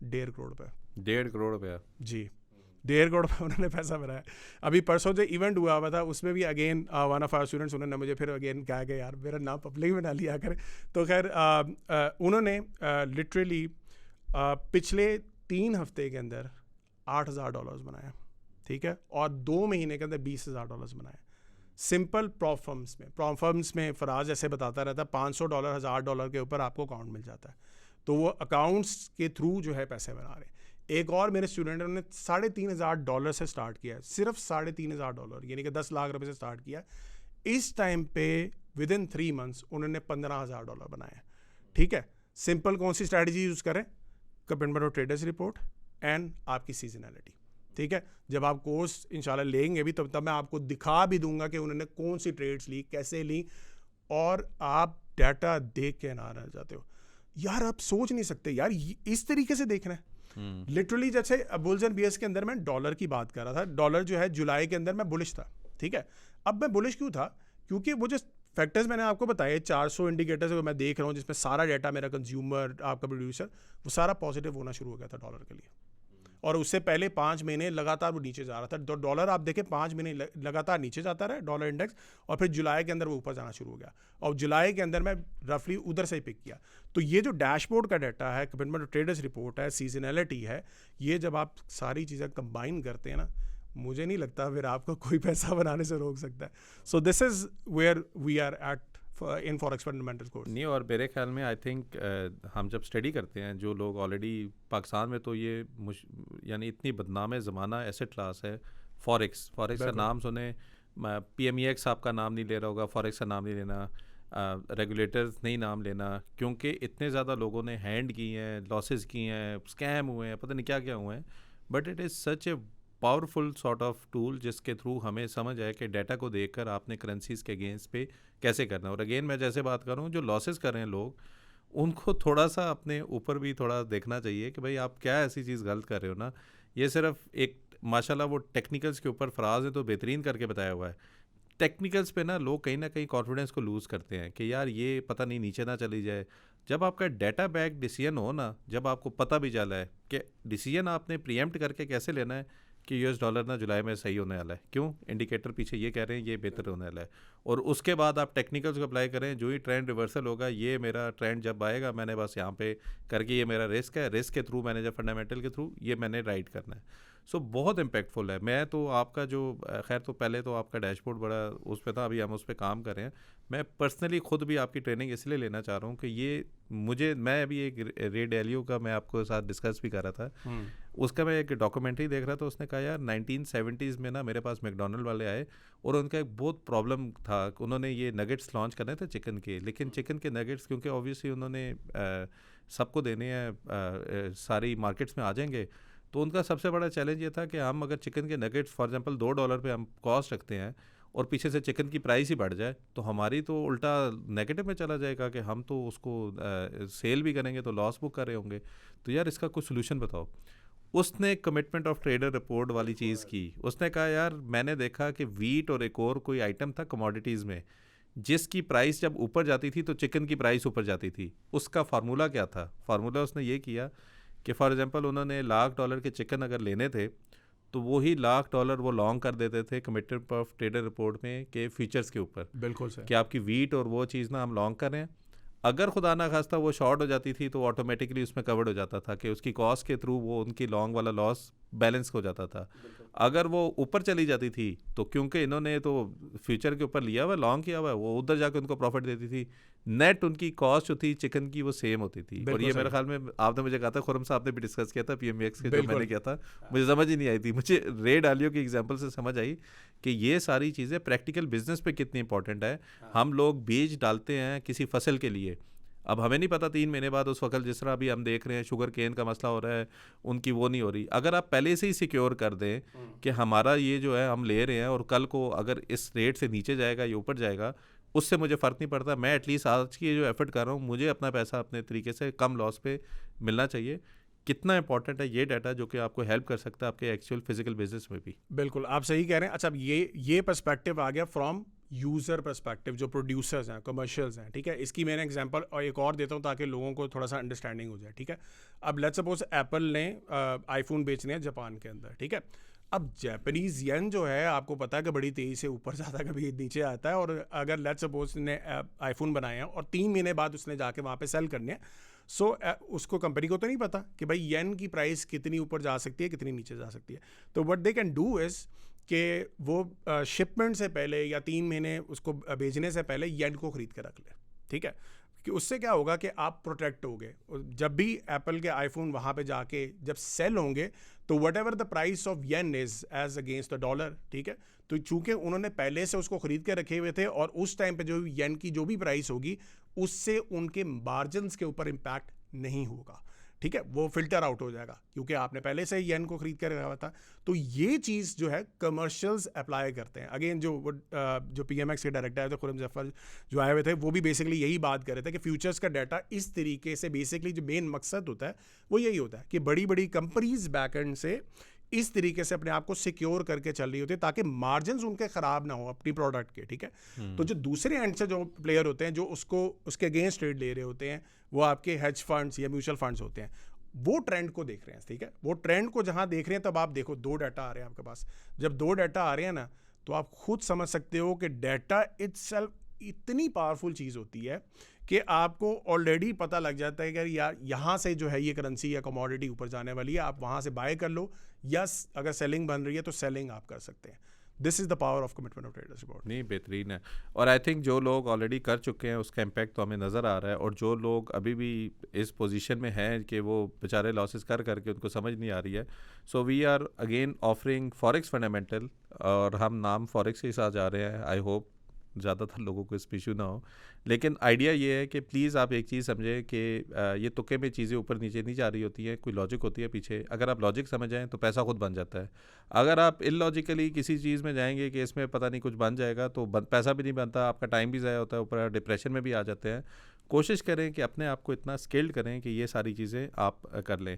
1.5 करोड़ रुपये। 1.5 करोड़ रुपया? जी, 1.5 करोड़ रुपये उन्होंने पैसा बनाया। अभी परसों जो इवेंट हुआ हुआ था उसमें भी again one of our students, उन्होंने मुझे फिर अगेन कहा कि यार मेरा नाम पब्लिक में ना लिया करें। तो खैर उन्होंने लिटरली पिछले 3 हफ्ते के अंदर $8,000 बनाया, ठीक है। और 2 महीने के अंदर $20,000 बनाए। सिंपल प्रॉफर्म्स में फराज ऐसे बताता रहता है $500 $1,000 के ऊपर आपको अकाउंट मिल जाता है। तो वो अकाउंट्स के थ्रू जो है पैसे बना रहे हैं। एक और मेरे स्टूडेंट ने $3,500 से स्टार्ट किया है, सिर्फ $3,500, यानी कि 10 लाख रुपए से स्टार्ट किया। इस टाइम पे विद इन 3 मंथ्स उन्होंने $15,000 बनाए, ठीक है। सिंपल कौन सी स्ट्रैटेजी यूज़ करें? Commitment of traders report and आपकी सीजनैलिटी, ठीक है। जब आप कोर्स इंशाल्लाह लेंगे भी तब मैं आपको दिखा भी दूंगा कि उन्होंने कौन सी ट्रेड्स ली, कैसे ली, और आप डाटा देख के ना रह जाते हो यार, आप सोच नहीं सकते यार इस तरीके से देखना है। लिटरली जैसे बुल्स एंड बियर्स के अंदर मैं डॉलर की बात कर रहा था, डॉलर जो है जुलाई के अंदर मैं बुलिश था, ठीक है। अब मैं बुलिश क्यों था? क्योंकि वो जो फैक्टर्स मैंने आपको बताए 400 इंडिकेटर्स मैं देख रहा हूँ जिसमें सारा डाटा मेरा कंज्यूमर, आपका प्रोड्यूसर, वो सारा पॉजिटिव होना शुरू हो गया था डॉलर के लिए। और उससे पहले 5 महीने लगातार वो नीचे जा रहा था। तो डॉलर आप देखें 5 महीने लगातार नीचे जाता रहा डॉलर इंडेक्स, और फिर जुलाई के अंदर वो ऊपर जाना शुरू हो गया, और जुलाई के अंदर मैं रफली उधर से ही पिक किया। तो ये जो डैशबोर्ड का डाटा है, कमिटमेंट ऑफ ट्रेडर्स रिपोर्ट है, सीजनैलिटी है, ये जब आप सारी चीज़ें कंबाइन करते हैं ना, मुझे नहीं लगता फिर आपको कोई पैसा बनाने से रोक सकता है। So this is where we are at in forex fundamental course. नहीं, और मेरे ख्याल में आई थिंक हम जब स्टडी करते हैं, जो लोग ऑलरेडी पाकिस्तान में, तो ये यानी इतनी बदनाम ज़माना एसेट क्लास है फॉरेक्स का नाम सुने, PMEX आपका नाम नहीं ले रहा होगा, फॉरेक्स का नाम नहीं लेना, रेगुलेटर्स नहीं नाम लेना, क्योंकि इतने ज़्यादा लोगों ने हैंड की हैं, लॉसेस की हैं, स्कैम हुए हैं, पता नहीं क्या क्या हुए हैं। But it is such a powerful sort of tool जिसके थ्रू हमें समझ आए कि डाटा को देखकर आपने करेंसीज के अगेंस्ट पे कैसे करना है। और अगेन मैं जैसे बात कर रहा हूँ, जो लॉसेस कर रहे हैं लोग, उनको थोड़ा सा अपने ऊपर भी थोड़ा देखना चाहिए कि भाई आप क्या ऐसी चीज़ गलत कर रहे हो ना। ये सिर्फ एक माशाल्लाह वो टेक्निकल्स के ऊपर फराज है तो बेहतरीन करके बताया हुआ है। टेक्निकल्स पे ना लोग कहीं ना कहीं कॉन्फिडेंस को लूज़ करते हैं कि यार ये पता नहीं नीचे ना चली जाए। जब आपका डाटा बैक डिसीजन हो ना, जब आपको पता भी चला है कि डिसीजन आपने प्रीएम्प्ट करके कैसे लेना है कि US डॉलर ना जुलाई में सही होने वाला है, क्यों इंडिकेटर पीछे ये कह रहे हैं ये बेहतर होने वाला है, और उसके बाद आप टेक्निकल्स को अप्लाई करें, जो ही ट्रेंड रिवर्सल होगा, ये मेरा ट्रेंड जब आएगा मैंने बस यहाँ पे करके, ये मेरा रिस्क है, रिस्क के थ्रू मैंने जब फंडामेंटल के थ्रू ये मैंने राइट करना है। सो बहुत इम्पैक्टफुल है। मैं तो आपका जो खैर तो पहले तो आपका डैशबोर्ड बड़ा उस पर था, अभी हम उस पर काम कर रहे हैं। मैं पर्सनली खुद भी आपकी ट्रेनिंग इसलिए लेना चाह रहा हूँ कि ये मैं अभी एक रे डेलियो का मैं आपको साथ डिस्कस भी कर रहा था, उसका मैं एक डॉक्यूमेंट्री देख रहा था। उसने कहा यार 1970s में ना मेरे पास मैकडॉनल्ड वाले आए और उनका एक बहुत प्रॉब्लम था, उन्होंने ये नगेट्स लॉन्च करने थे चिकन के, लेकिन चिकन के नगेट्स क्योंकि ऑब्वियसली उन्होंने सबको देने हैं, सारी मार्केट्स में आ जाएंगे। तो उनका सबसे बड़ा चैलेंज ये था कि हम अगर चिकन के नगेट्स फॉर एग्जांपल $2 पे हम कॉस्ट रखते हैं और पीछे से चिकन की प्राइस ही बढ़ जाए, तो हमारी तो उल्टा नेगेटिव में चला जाएगा कि हम तो उसको सेल भी करेंगे तो लॉस बुक कर रहे होंगे। तो यार इसका कुछ सोल्यूशन बताओ। उसने कमिटमेंट ऑफ ट्रेडर रिपोर्ट वाली चीज़ की। उसने कहा यार मैंने देखा कि वीट और एक और कोई आइटम था कमोडिटीज़ में जिसकी प्राइस जब ऊपर जाती थी तो चिकन की प्राइस ऊपर जाती थी। उसका फार्मूला क्या था? फार्मूला उसने ये किया कि फॉर एग्जांपल उन्होंने $1,00,000 के चिकन अगर लेने थे तो वही $1,00,000 वो लॉन्ग कर देते थे कमिटमेंट ऑफ ट्रेडर रिपोर्ट में के फीचर्स के ऊपर, बिल्कुल सर। कि आपकी वीट और वो चीज़ ना हम लॉन्ग कर रहे हैं। अगर खुदा ना खास्ता वो शॉर्ट हो जाती थी तो ऑटोमेटिकली उसमें कवर्ड हो जाता था कि उसकी कॉस्ट के थ्रू वो उनकी लॉन्ग वाला लॉस बैलेंस हो जाता था। अगर वो ऊपर चली जाती थी तो क्योंकि इन्होंने तो फ्यूचर के ऊपर लिया हुआ लॉन्ग किया हुआ है, वो उधर जाके उनको प्रॉफिट देती थी। नेट उनकी कॉस्ट जो थी चिकन की वो सेम होती थी। और ये मेरे ख्याल में आपने मुझे कहा था, खुरम साहब ने भी डिस्कस किया था PMX के, जो मैंने किया था मुझे समझ ही नहीं आई थी। मुझे रे डालियो की एग्जांपल से समझ आई कि ये सारी चीज़ें प्रैक्टिकल बिजनेस पे कितनी इंपॉर्टेंट है। हम लोग बीज डालते हैं किसी फसल के लिए, अब हमें नहीं पता 3 महीने बाद उस वक्त जिस तरह अभी हम देख रहे हैं शुगर केन का मसला हो रहा है, उनकी वो नहीं हो रही। अगर आप पहले से ही सिक्योर कर दें कि हमारा ये जो है हम ले रहे हैं और कल को अगर इस रेट से नीचे जाएगा या ऊपर जाएगा उससे मुझे फ़र्क नहीं पड़ता, मैं एटलीस्ट आज की जो एफर्ट कर रहा हूँ मुझे अपना पैसा अपने तरीके से कम लॉस पे मिलना चाहिए। कितना इंपॉर्टेंट है ये डाटा जो कि आपको हेल्प कर सकता है आपके एक्चुअल फिजिकल बिजनेस में भी। बिल्कुल आप सही कह रहे हैं। अच्छा, अब ये पर्सपेक्टिव आ गया फ्रॉम यूज़र पर्सपेक्टिव, जो प्रोड्यूसर्स हैं, कमर्शियल्स हैं, ठीक है। इसकी मैंने एग्जांपल और एक और देता हूँ ताकि लोगों को थोड़ा सा अंडरस्टैंडिंग हो जाए, ठीक है। अब लेट्स सपोज एप्पल ने आईफोन बेचने हैं जापान के अंदर, ठीक है। अब जापानीज येन जो है आपको पता है कि बड़ी तेज़ी से ऊपर जाता है, कभी नीचे आता है। और अगर लेट्स सपोज ने आईफोन बनाए हैं और 3 महीने बाद उसने जाके वहाँ पे सेल करने हैं, सो उसको कंपनी को तो नहीं पता कि भाई येन की प्राइस कितनी ऊपर जा सकती है, कितनी नीचे जा सकती है। तो what they can do is कि वो शिपमेंट से पहले या 3 महीने उसको भेजने से पहले येन को ख़रीद के रख ले, ठीक है। कि उससे क्या होगा कि आप प्रोटेक्ट होगे। जब भी एप्पल के आईफोन वहाँ पे जाके जब सेल होंगे तो whatever the price of yen is as against the dollar, ठीक है। तो चूंकि उन्होंने पहले से उसको ख़रीद के रखे हुए थे और उस टाइम पे जो येन की जो भी प्राइस होगी उससे उनके मार्जिन्स के ऊपर इम्पैक्ट नहीं होगा, ठीक है। वो फिल्टर आउट हो जाएगा क्योंकि आपने पहले से येन को खरीद कर रखा हुआ था। तो ये चीज़ जो है कमर्शियल्स अप्लाई करते हैं। अगेन जो PMX के डायरेक्टर है तो खुरम जफर जो आए हुए थे वो भी बेसिकली यही बात कर रहे थे कि फ्यूचर्स का डाटा इस तरीके से बेसिकली जो मेन मकसद होता है वो यही होता है कि बड़ी बड़ी कंपनीज बैकएंड से इस तरीके से अपने आप को सिक्योर करके चल रही होती है ताकि मार्जिन्स उनके ख़राब ना हो अपनी प्रोडक्ट के, ठीक है। तो जो दूसरे एंड से जो प्लेयर होते हैं जो उसके अगेंस्ट ट्रेड ले रहे होते हैं वो आपके हेज फंड्स या म्यूचुअल फंड्स होते हैं, वो ट्रेंड को देख रहे हैं, ठीक है। वो ट्रेंड को जहाँ देख रहे हैं तब आप देखो 2 डाटा आ रहे हैं आपके पास। जब 2 डाटा आ रहे हैं ना तो आप खुद समझ सकते हो कि डाटा इटसेल्फ इतनी पावरफुल चीज़ होती है कि आपको ऑलरेडी पता लग जाता है कि यार यहाँ से जो है ये करेंसी या कमोडिटी ऊपर जाने वाली है, आप वहाँ से बाय कर लो, या अगर सेलिंग बन रही है तो सेलिंग आप कर सकते हैं। This is the power of commitment of traders report. नहीं, बेहतरीन है। और आई थिंक जो लोग ऑलरेडी कर चुके हैं उसका इम्पैक्ट तो हमें नज़र आ रहा है, और जो लोग अभी भी इस पोजीशन में हैं कि वो बेचारे लॉसेस कर करके उनको समझ नहीं आ रही है, so we are again offering forex fundamental, और हम नाम फॉरेक्स के साथ जा रहे हैं। आई होप ज़्यादातर लोगों को इस इशू ना हो, लेकिन आइडिया ये है कि प्लीज़ आप एक चीज़ समझें कि ये तुक्के में चीज़ें ऊपर नीचे नहीं जा रही होती हैं, कोई लॉजिक होती है पीछे। अगर आप लॉजिक समझ जाएँ तो पैसा खुद बन जाता है। अगर आप इलॉजिकली किसी चीज़ में जाएंगे कि इसमें पता नहीं कुछ बन जाएगा तो पैसा भी नहीं बनता, आपका टाइम भी ज़ाया होता है, ऊपर डिप्रेशन में भी आ जाते हैं। कोशिश करें कि अपने आप को इतना स्किल्ड करें कि ये सारी चीज़ें आप कर लें।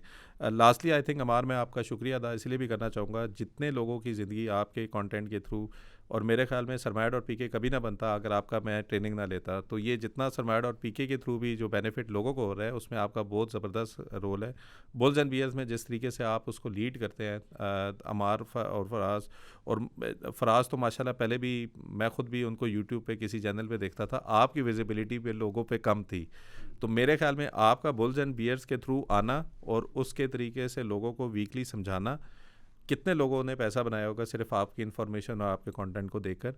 लास्टली आई थिंक अमार, मैं आपका शुक्रिया अदा इसलिए भी करना चाहूँगा, जितने लोगों की ज़िंदगी आपके कंटेंट के थ्रू, और मेरे ख्याल में सरमाया.pk कभी ना बनता अगर आपका मैं ट्रेनिंग ना लेता। तो ये जितना सरमाया.pk के थ्रू भी जो बेनिफिट लोगों को हो रहा है उसमें आपका बहुत ज़बरदस्त रोल है। बुल्स एंड बियर्स में जिस तरीके से आप उसको लीड करते हैं, अमार और फराज तो माशाल्लाह पहले भी मैं ख़ुद भी उनको यूट्यूब पे किसी चैनल पे देखता था, आपकी विजिबिलिटी पे लोगों पे कम थी। तो मेरे ख्याल में आपका बुल्स एंड बियर्स के थ्रू आना और उसके तरीके से लोगों को वीकली समझाना, कितने लोगों ने पैसा बनाया होगा सिर्फ आपकी इन्फॉर्मेशन और आपके कंटेंट को देखकर।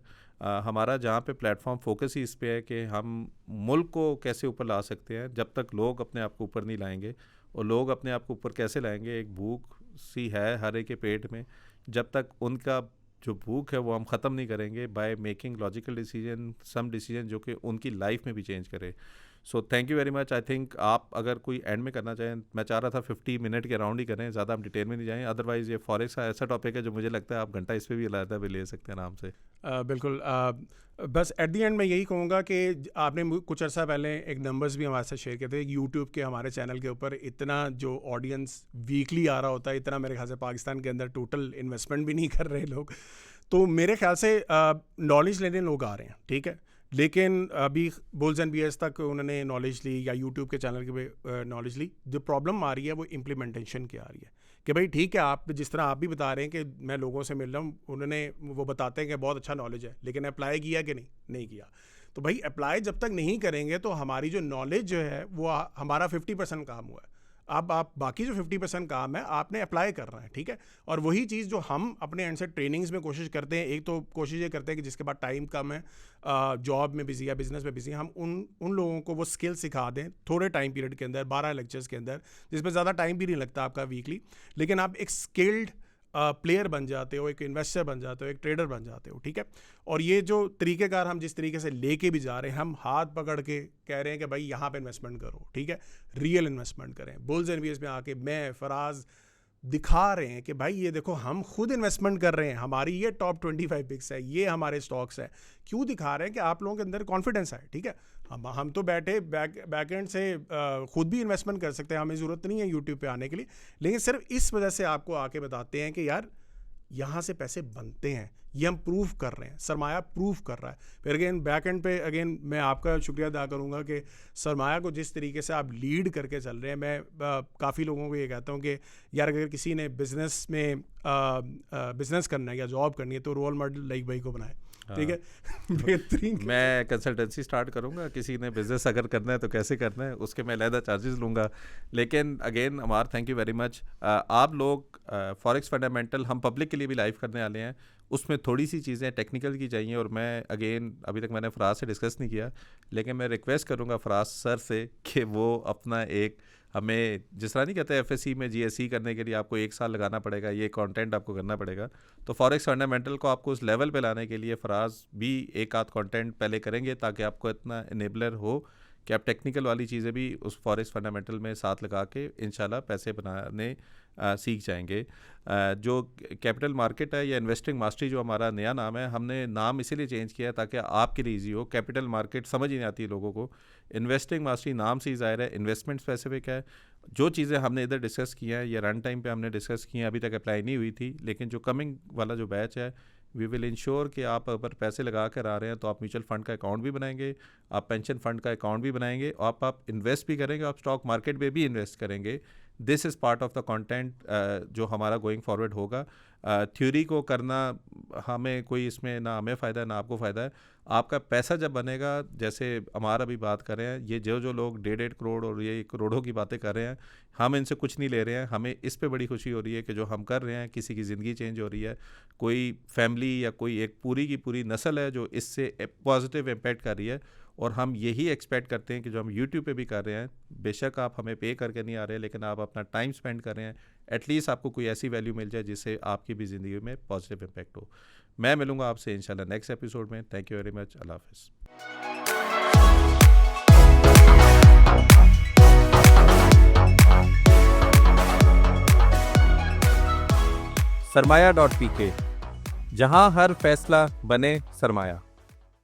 हमारा जहाँ पे प्लेटफॉर्म फोकस ही इस पे है कि हम मुल्क को कैसे ऊपर ला सकते हैं। जब तक लोग अपने आप को ऊपर नहीं लाएंगे, और लोग अपने आप को ऊपर कैसे लाएंगे, एक भूख सी है हर एक के पेट में, जब तक उनका जो भूख है वो हम ख़त्म नहीं करेंगे by making logical decision, some decision जो कि उनकी लाइफ में भी चेंज करे। So thank you very much. I think आप अगर कोई एंड में करना चाहें, मैं चाह रहा था 50 मिनट के राउंड ही करें, ज़्यादा हम डिटेल में नहीं जाएं, अदरवाइज़ ये फॉरेक्स का ऐसा टॉपिक है जो मुझे लगता है आप घंटा इस पर भी अलग भी ले सकते हैं आराम से। बिल्कुल। बस एट द एंड मैं यही कहूँगा कि आपने कुछ अर्सा पहले एक नंबर्स भी हमारे साथ शेयर किए थे। यूट्यूब के हमारे चैनल के ऊपर इतना जो ऑडियंस वीकली आ रहा होता है, इतना मेरे ख्याल से पाकिस्तान के अंदर टोटल इन्वेस्टमेंट भी नहीं कर रहे लोग। तो मेरे ख्याल से नॉलेज लेने लोग आ रहे हैं, ठीक है, लेकिन अभी बुल्स एंड बियर्स तक उन्होंने नॉलेज ली या यूट्यूब के चैनल के पे नॉलेज ली। जो प्रॉब्लम आ रही है वो इम्प्लीमेंटेशन की आ रही है कि भाई ठीक है, आप जिस तरह आप भी बता रहे हैं कि मैं लोगों से मिल रहा हूँ, उन्होंने वो बताते हैं कि बहुत अच्छा नॉलेज है, लेकिन अप्लाई किया कि नहीं किया। तो भाई अप्लाई जब तक नहीं करेंगे तो हमारी जो नॉलेज जो है वो हमारा 50% काम हुआ है। अब आप बाकी जो 50% काम है आपने अप्लाई करना है, ठीक है। और वही चीज़ जो हम अपने एंड से ट्रेनिंग्स में कोशिश करते हैं, एक तो कोशिश ये करते हैं कि जिसके पास टाइम कम है, जॉब में बिजी या बिजनेस में बिजी, हम उन लोगों को वो स्किल सिखा दें थोड़े टाइम पीरियड के अंदर, 12 लेक्चर्स के अंदर, जिसमें ज़्यादा टाइम भी नहीं लगता आपका वीकली, लेकिन आप एक स्किल्ड प्लेयर बन जाते हो, एक इन्वेस्टर बन जाते हो, एक ट्रेडर बन जाते हो, ठीक है। और ये जो तरीक़ेकार हम जिस तरीके से लेके भी जा रहे हैं, हम हाथ पकड़ के कह रहे हैं कि भाई यहाँ पे इन्वेस्टमेंट करो, ठीक है, रियल इन्वेस्टमेंट करें। बुल्स एंड बियर्स में आके मैं फराज दिखा रहे हैं कि भाई ये देखो हम खुद इन्वेस्टमेंट कर रहे हैं, हमारी ये टॉप 25 पिक्स है, ये हमारे स्टॉक्स है। क्यों दिखा रहे हैं कि आप लोगों के अंदर कॉन्फिडेंस है, ठीक है। हम तो बैठे बैक एंड से खुद भी इन्वेस्टमेंट कर सकते हैं, हमें ज़रूरत नहीं है यूट्यूब पे आने के लिए, लेकिन सिर्फ इस वजह से आपको आके बताते हैं कि यार यहाँ से पैसे बनते हैं, ये हम प्रूव कर रहे हैं, सरमाया प्रूव कर रहा है। फिर अगेन बैक एंड पे अगेन मैं आपका शुक्रिया अदा करूँगा कि सरमाया को जिस तरीके से आप लीड करके चल रहे हैं। मैं काफ़ी लोगों को ये कहता हूँ कि यार अगर किसी ने बिज़नेस में बिज़नेस करना है या जॉब करनी है तो रोल मॉडल लाइक भाई को बनाए, ठीक है। बेहतरीन। मैं कंसल्टेंसी स्टार्ट करूंगा, किसी ने बिजनेस अगर करना है तो कैसे करना है उसके मैं अलहदा चार्जेस लूँगा। लेकिन अगेन अमार थैंक यू वेरी मच। आप लोग फॉरेक्स फंडामेंटल हम पब्लिक के लिए भी लाइव करने वाले हैं, उसमें थोड़ी सी चीज़ें टेक्निकल की चाहिए, और मैं अगेन अभी तक मैंने फराज से डिस्कस नहीं किया, लेकिन मैं रिक्वेस्ट करूँगा फराज सर से कि वो अपना एक हमें जिस तरह नहीं कहते एफएससी में जीएसई करने के लिए आपको 1 साल लगाना पड़ेगा, ये कंटेंट आपको करना पड़ेगा, तो फॉरेक्स फंडामेंटल को आपको उस लेवल पे लाने के लिए फराज भी एक आध कंटेंट पहले करेंगे ताकि आपको इतना इनेबलर हो कि आप टेक्निकल वाली चीज़ें भी उस फॉरेक्स फंडामेंटल में साथ लगा के इंशाल्लाह पैसे बनाने सीख जाएंगे। जो कैपिटल मार्केट है या इन्वेस्टिंग मास्टरी जो हमारा नया नाम है, हमने नाम इसीलिए चेंज किया ताकि आपके लिए ईजी हो। कैपिटल मार्केट समझ ही नहीं आती है लोगों को, इन्वेस्टिंग मास्टरी नाम से ही ज़ाहिर है, इन्वेस्टमेंट स्पेसिफिक है। जो चीज़ें हमने इधर डिस्कस की हैं या रन टाइम पे हमने डिस्कस की हैं अभी तक अप्लाई नहीं हुई थी, लेकिन जो कमिंग वाला जो बैच है वी विल इंश्योर कि आप अगर पैसे लगा कर आ रहे हैं तो आप म्यूचुअल फंड का अकाउंट भी बनाएंगे, आप पेंशन फंड का अकाउंट भी बनाएंगे, और आप इन्वेस्ट भी करेंगे, आप स्टॉक मार्केट में भी इन्वेस्ट करेंगे। This is part of the content जो हमारा गोइंग फॉरवर्ड होगा। थ्योरी को करना हमें कोई इसमें ना हमें फ़ायदा है ना आपको फ़ायदा है। आपका पैसा जब बनेगा, जैसे हमारा भी बात कर रहे हैं, ये जो लोग 1.5 करोड़ और ये करोड़ों की बातें कर रहे हैं, हम इनसे कुछ नहीं ले रहे हैं। हमें इस पे बड़ी खुशी हो रही है कि जो हम कर रहे हैं किसी की ज़िंदगी चेंज हो रही है, कोई फैमिली या कोई एक पूरी की पूरी नस्ल है जो इससे पॉजिटिव इम्पैक्ट कर रही है। और हम यही एक्सपेक्ट करते हैं कि जो हम यूट्यूब पे भी कर रहे हैं, बेशक आप हमें पे करके नहीं आ रहे, लेकिन आप अपना टाइम स्पेंड कर रहे हैं, एटलीस्ट आपको कोई ऐसी वैल्यू मिल जाए जिससे आपकी भी ज़िंदगी में पॉजिटिव इम्पैक्ट हो। मैं मिलूँगा आपसे इंशाल्लाह नेक्स्ट एपिसोड में। Thank you very much. अल्लाह हाफ़िज़। सरमाया.pk, जहां हर फैसला बने सरमाया।